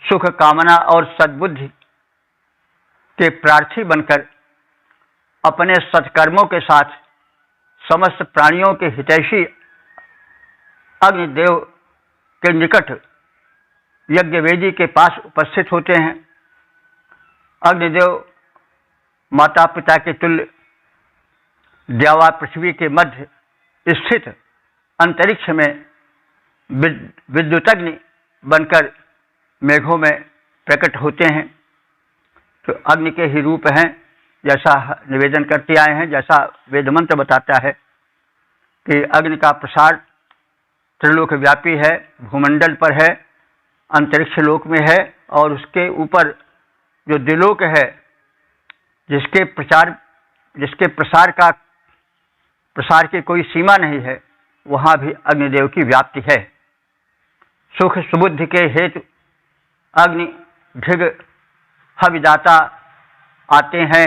सुख कामना और सद्बुद्धि के प्रार्थी बनकर अपने सत्कर्मों के साथ समस्त प्राणियों के हितैषी अग्निदेव के निकट यज्ञ वेदी के पास उपस्थित होते हैं। अग्निदेव माता पिता के तुल्य द्यावा पृथ्वी के मध्य स्थित अंतरिक्ष में विद्युतग्नि बनकर मेघों में प्रकट होते हैं। तो अग्नि के ही रूप हैं, जैसा निवेदन करते आए हैं, जैसा वेद मंत्र बताता है कि अग्नि का प्रसार त्रिलोक व्यापी है, भूमंडल पर है, अंतरिक्ष लोक में है, और उसके ऊपर जो द्युलोक है जिसके प्रसार की कोई सीमा नहीं है, वहाँ भी अग्निदेव की व्याप्ति है। सुख सुबुद्धि के हेतु अग्नि ढिग हविदाता आते हैं,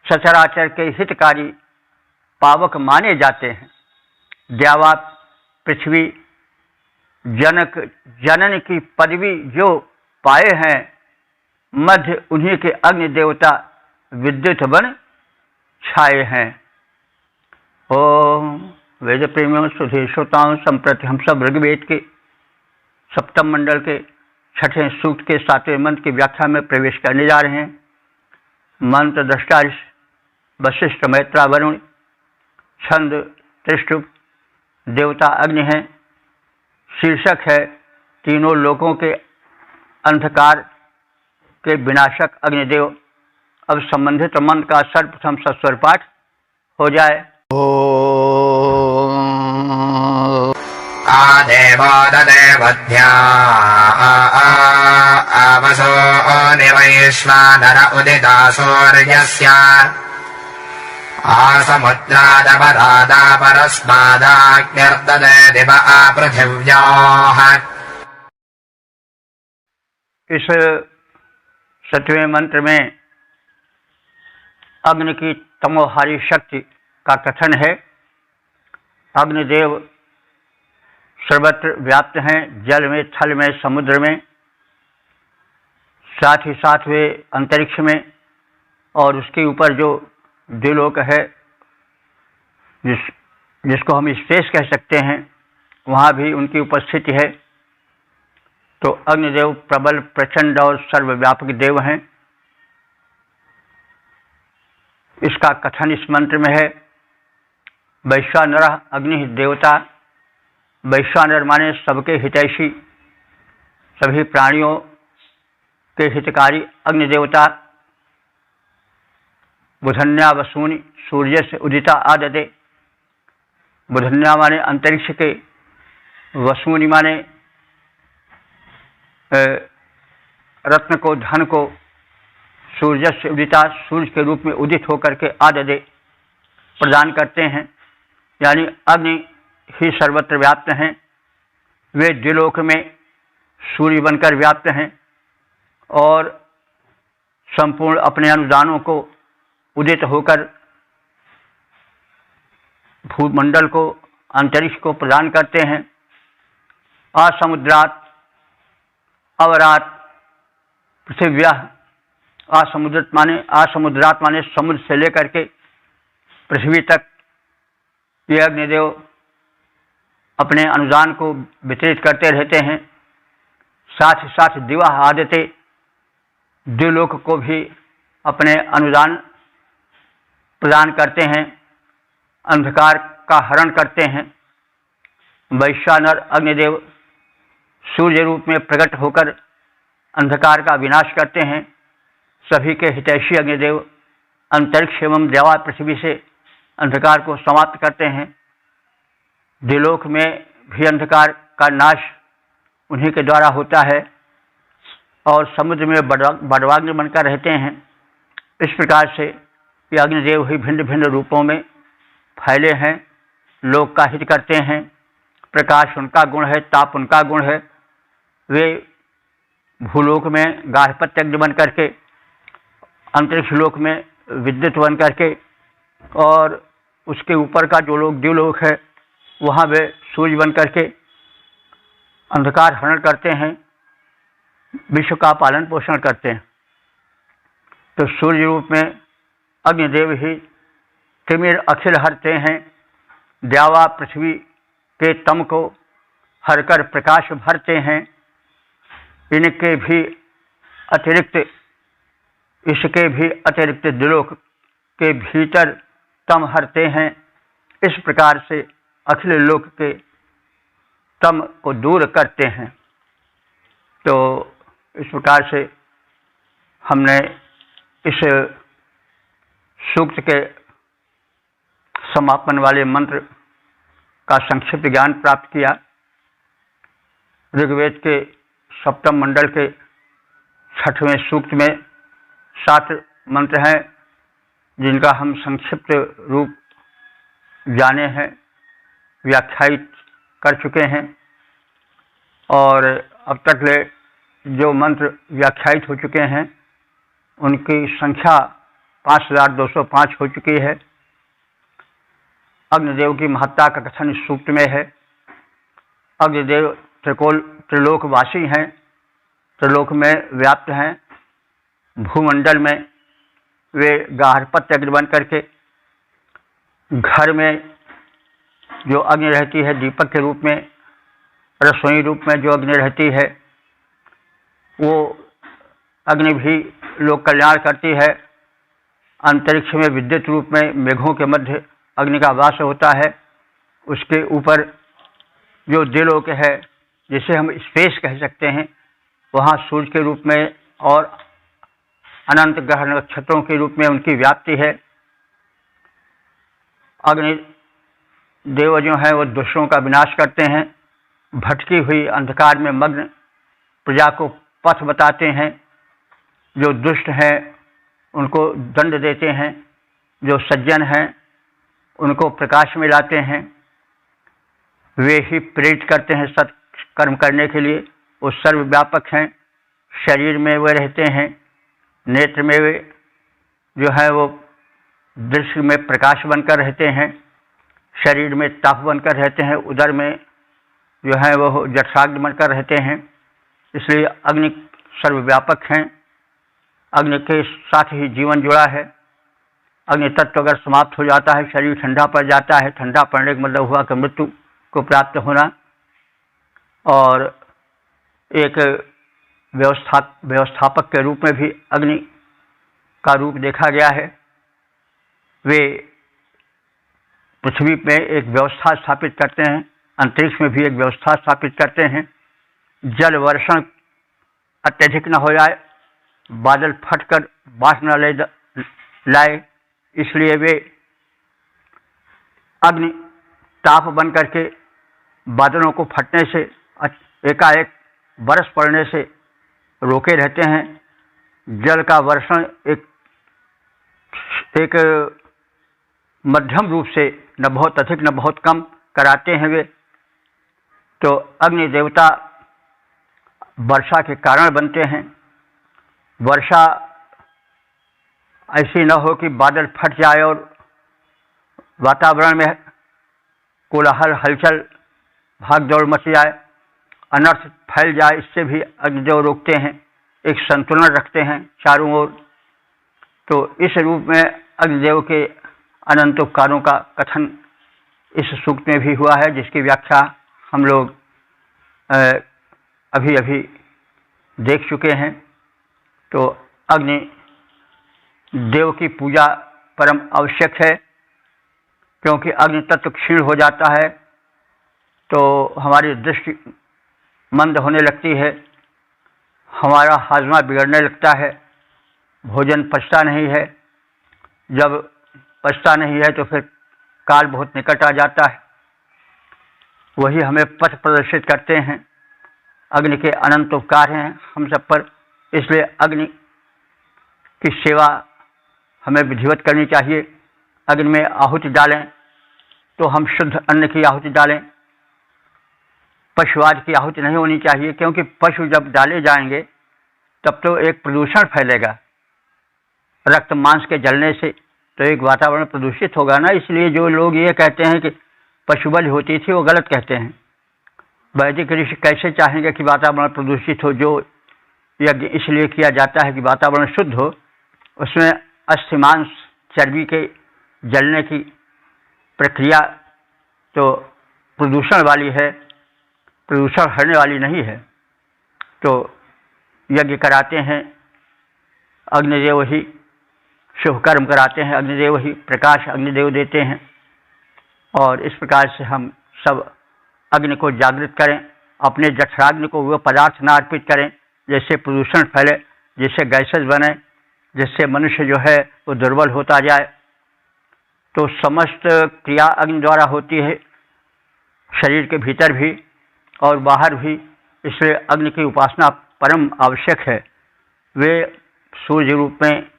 सचराचर के हितकारी पावक माने जाते हैं। द्यावा पृथ्वी जनक जनन की पदवी जो पाए हैं, मध्य उन्हीं के अग्नि देवता विद्युत बन छाए हैं। ओम वेद प्रेमियों सुधीर श्रोताओं, संप्रति हम सब ऋग्वेद के सप्तम मंडल के छठे सूक्त के 7वें मंत्र की व्याख्या में प्रवेश करने जा रहे हैं। मंत्र दृष्टा वशिष्ठ मैत्रा वरुण, छंद त्रिष्टुप, देवता अग्नि है, शीर्षक है तीनों लोकों के अंधकार के विनाशक अग्निदेव। अब संबंधित मंत्र का सर्वप्रथम सस्वर पाठ हो जाए। आदेवो ददेवध्या आवसो निवैश्वानर उदिता सूर्यस्य आसमुद्रादपरादा परस्मादाग्निर्ददे दिव आपृथिव्याः। इस 7वें मंत्र में अग्नि की तमोहारी शक्ति का कथन है। अग्निदेव सर्वत्र व्याप्त हैं, जल में, थल में, समुद्र में, साथ ही साथ वे अंतरिक्ष में, और उसके ऊपर जो द्युलोक है जिसको हम स्पेस कह सकते हैं, वहाँ भी उनकी उपस्थिति है। तो अग्निदेव प्रबल, प्रचंड और सर्वव्यापक देव हैं। इसका कथन इस मंत्र में है। वैश्वानर अग्नि देवता, वैश्वानर माने सबके हितैषी, सभी प्राणियों के हितकारी अग्नि देवता। बुधन्या वसूनि सूर्य से उदिता आददे, बुधन्या माने अंतरिक्ष के, वसूनि माने रत्न को, धन को, सूर्य से उदिता सूर्य के रूप में उदित होकर के आददे प्रदान करते हैं। यानी अग्नि ही सर्वत्र व्याप्त हैं। वे द्विलोक में सूर्य बनकर व्याप्त हैं और संपूर्ण अपने अनुदानों को उदित होकर भूमंडल को, अंतरिक्ष को प्रदान करते हैं। असमुद्रात अवरात पृथिव्यः, असमुद्रात माने समुद्र से लेकर के पृथ्वी तक ये अग्निदेव अपने अनुदान को वितरित करते रहते हैं। साथ ही साथ दिवा आदित्य द्विलोक को भी अपने अनुदान प्रदान करते हैं, अंधकार का हरण करते हैं। वैश्वानर अग्निदेव सूर्य रूप में प्रकट होकर अंधकार का विनाश करते हैं। सभी के हितैषी अग्निदेव अंतरिक्ष एवं देवा पृथ्वी से अंधकार को समाप्त करते हैं। द्विलोक में भी अंधकार का नाश उन्हीं के द्वारा होता है और समुद्र में बड़वाग्नि बनकर रहते हैं। इस प्रकार से ये अग्निदेव ही भिन्न भिन्न रूपों में फैले हैं, लोक का हित करते हैं। प्रकाश उनका गुण है, ताप उनका गुण है। वे भूलोक में गार्हपत्य अग्नि बन करके, अंतरिक्ष लोक में विद्युत बन करके, और उसके ऊपर का जो लोक द्युलोक है वहाँ वे सूर्य बन करके अंधकार हरण करते हैं, विश्व का पालन पोषण करते हैं। तो सूर्य रूप में अग्निदेव ही तिमिर अखिल हरते हैं। द्यावा पृथ्वी के तम को हरकर प्रकाश भरते हैं। इनके भी अतिरिक्त, इसके भी अतिरिक्त द्विलोक के भीतर तम हरते हैं। इस प्रकार से अखिल लोक के तम को दूर करते हैं। तो इस प्रकार से हमने इस सूक्त के समापन वाले मंत्र का संक्षिप्त ज्ञान प्राप्त किया। ऋग्वेद के सप्तम मंडल के 6वें सूक्त में 7 मंत्र हैं जिनका हम संक्षिप्त रूप जाने हैं, व्याख्यायित कर चुके हैं। और अब तक ले जो मंत्र व्याख्यायित हो चुके हैं उनकी संख्या 5205 हो चुकी है। अग्निदेव की महत्ता का कथन इस सूक्त में है। अग्निदेव त्रिलोकवासी हैं, त्रिलोक में व्याप्त हैं। भूमंडल में वे गार्हपत्य अग्नि बन करके, घर में जो अग्नि रहती है दीपक के रूप में, रसोई रूप में जो अग्नि रहती है वो अग्नि भी लोक कल्याण करती है। अंतरिक्ष में विद्युत रूप में मेघों के मध्य अग्नि का वास होता है। उसके ऊपर जो द्विलोक है जिसे हम स्पेस कह सकते हैं, वहाँ सूर्य के रूप में और अनंत ग्रह नक्षत्रों के रूप में उनकी व्याप्ति है। अग्नि देव जो हैं वो दुष्टों का विनाश करते हैं। भटकी हुई अंधकार में मग्न प्रजा को पथ बताते हैं। जो दुष्ट हैं उनको दंड देते हैं, जो सज्जन हैं उनको प्रकाश में लाते हैं। वे ही प्रेरित करते हैं सत्कर्म करने के लिए। वो सर्वव्यापक हैं। शरीर में वे रहते हैं, नेत्र में वे जो है वो दृश्य में प्रकाश बनकर रहते हैं, शरीर में ताप बनकर रहते हैं, उदर में जो है वो जठराग्नि बनकर रहते हैं। इसलिए अग्नि सर्वव्यापक हैं। अग्नि के साथ ही जीवन जुड़ा है। अग्नि तत्व अगर समाप्त हो जाता है, शरीर ठंडा पड़ जाता है। ठंडा पड़ने का मतलब हुआ कि मृत्यु को प्राप्त होना। और एक व्यवस्थापक के रूप में भी अग्नि का रूप देखा गया है। वे पृथ्वी में एक व्यवस्था स्थापित करते हैं, अंतरिक्ष में भी एक व्यवस्था स्थापित करते हैं। जल वर्षण अत्यधिक न हो जाए, बादल फटकर बाढ़ न ले लाए, इसलिए वे अग्नि ताप बन करके बादलों को फटने से, एकाएक बरस पड़ने से रोके रहते हैं। जल का वर्षण एक मध्यम रूप से, न बहुत अधिक न बहुत कम कराते हैं वे। तो अग्नि देवता वर्षा के कारण बनते हैं। वर्षा ऐसी न हो कि बादल फट जाए और वातावरण में कोलाहल, हलचल, भाग दौड़ मच जाए, अनर्थ फैल जाए। इससे भी अग्निदेव रोकते हैं, एक संतुलन रखते हैं चारों ओर। तो इस रूप में अग्निदेव के अनंत उपकारों का कथन इस सूक्त में भी हुआ है, जिसकी व्याख्या हम लोग अभी अभी देख चुके हैं। तो अग्नि देव की पूजा परम आवश्यक है, क्योंकि अग्नि तत्व क्षीण हो जाता है तो हमारी दृष्टि मंद होने लगती है, हमारा हाजमा बिगड़ने लगता है, भोजन पचता नहीं है। जब पचता नहीं है तो फिर काल बहुत निकट आ जाता है। वही हमें पथ प्रदर्शित करते हैं। अग्नि के अनंत उपकार हैं हम सब पर, इसलिए अग्नि की सेवा हमें विधिवत करनी चाहिए। अग्नि में आहुति डालें तो हम शुद्ध अन्न की आहुति डालें, पशुआद की आहुति नहीं होनी चाहिए, क्योंकि पशु जब डाले जाएंगे तब तो एक प्रदूषण फैलेगा। रक्त मांस के जलने से तो एक वातावरण प्रदूषित होगा ना। इसलिए जो लोग ये कहते हैं कि पशुबलि होती थी, वो गलत कहते हैं। वैदिक ऋषि कैसे चाहेंगे कि वातावरण प्रदूषित हो? जो यज्ञ इसलिए किया जाता है कि वातावरण शुद्ध हो, उसमें अस्थि मांस चर्बी के जलने की प्रक्रिया तो प्रदूषण वाली है, प्रदूषण हटने वाली नहीं है। तो यज्ञ कराते हैं अग्निदेव ही, शुभ कर्म कराते हैं अग्निदेव ही, प्रकाश अग्निदेव देते हैं। और इस प्रकार से हम सब अग्नि को जागृत करें, अपने जठराग्नि को वो पदार्थ न अर्पित करें जैसे प्रदूषण फैले, जिससे गैसेस बने, जिससे मनुष्य जो है वो दुर्बल होता जाए। तो समस्त क्रिया अग्नि द्वारा होती है, शरीर के भीतर भी और बाहर भी। इसलिए अग्नि की उपासना परम आवश्यक है। वे सूर्य रूप में,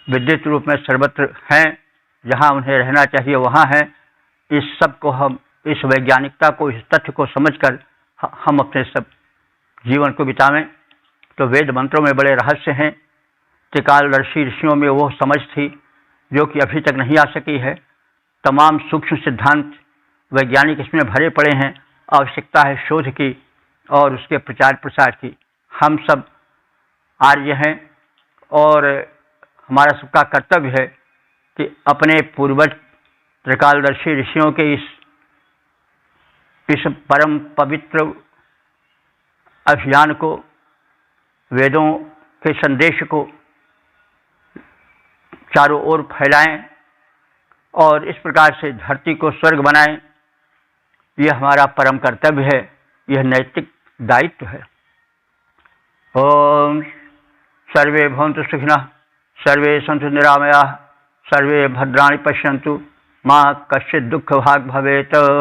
विद्युत रूप में सर्वत्र हैं, जहाँ उन्हें रहना चाहिए वहाँ हैं। इस सब को हम, इस वैज्ञानिकता को, इस तथ्य को समझकर हम अपने सब जीवन को बितावें। तो वेद मंत्रों में बड़े रहस्य हैं। त्रिकालदर्शी ऋषियों में वो समझ थी जो कि अभी तक नहीं आ सकी है। तमाम सूक्ष्म सिद्धांत वैज्ञानिक इसमें भरे पड़े हैं। आवश्यकता है शोध की और उसके प्रचार प्रसार की। हम सब आर्य हैं और हमारा सबका कर्तव्य है कि अपने पूर्वज त्रिकालदर्शी ऋषियों के इस परम पवित्र अभियान को, वेदों के संदेश को चारों ओर फैलाएं और इस प्रकार से धरती को स्वर्ग बनाएं। यह हमारा परम कर्तव्य है, यह नैतिक दायित्व है। ओम सर्वे भवन्तु सुखिनः, सर्वे सन्तु निरामयाः, सर्वे भद्राणि पश्यन्तु, मा कश्चित् दुःखभाग् भवेत्।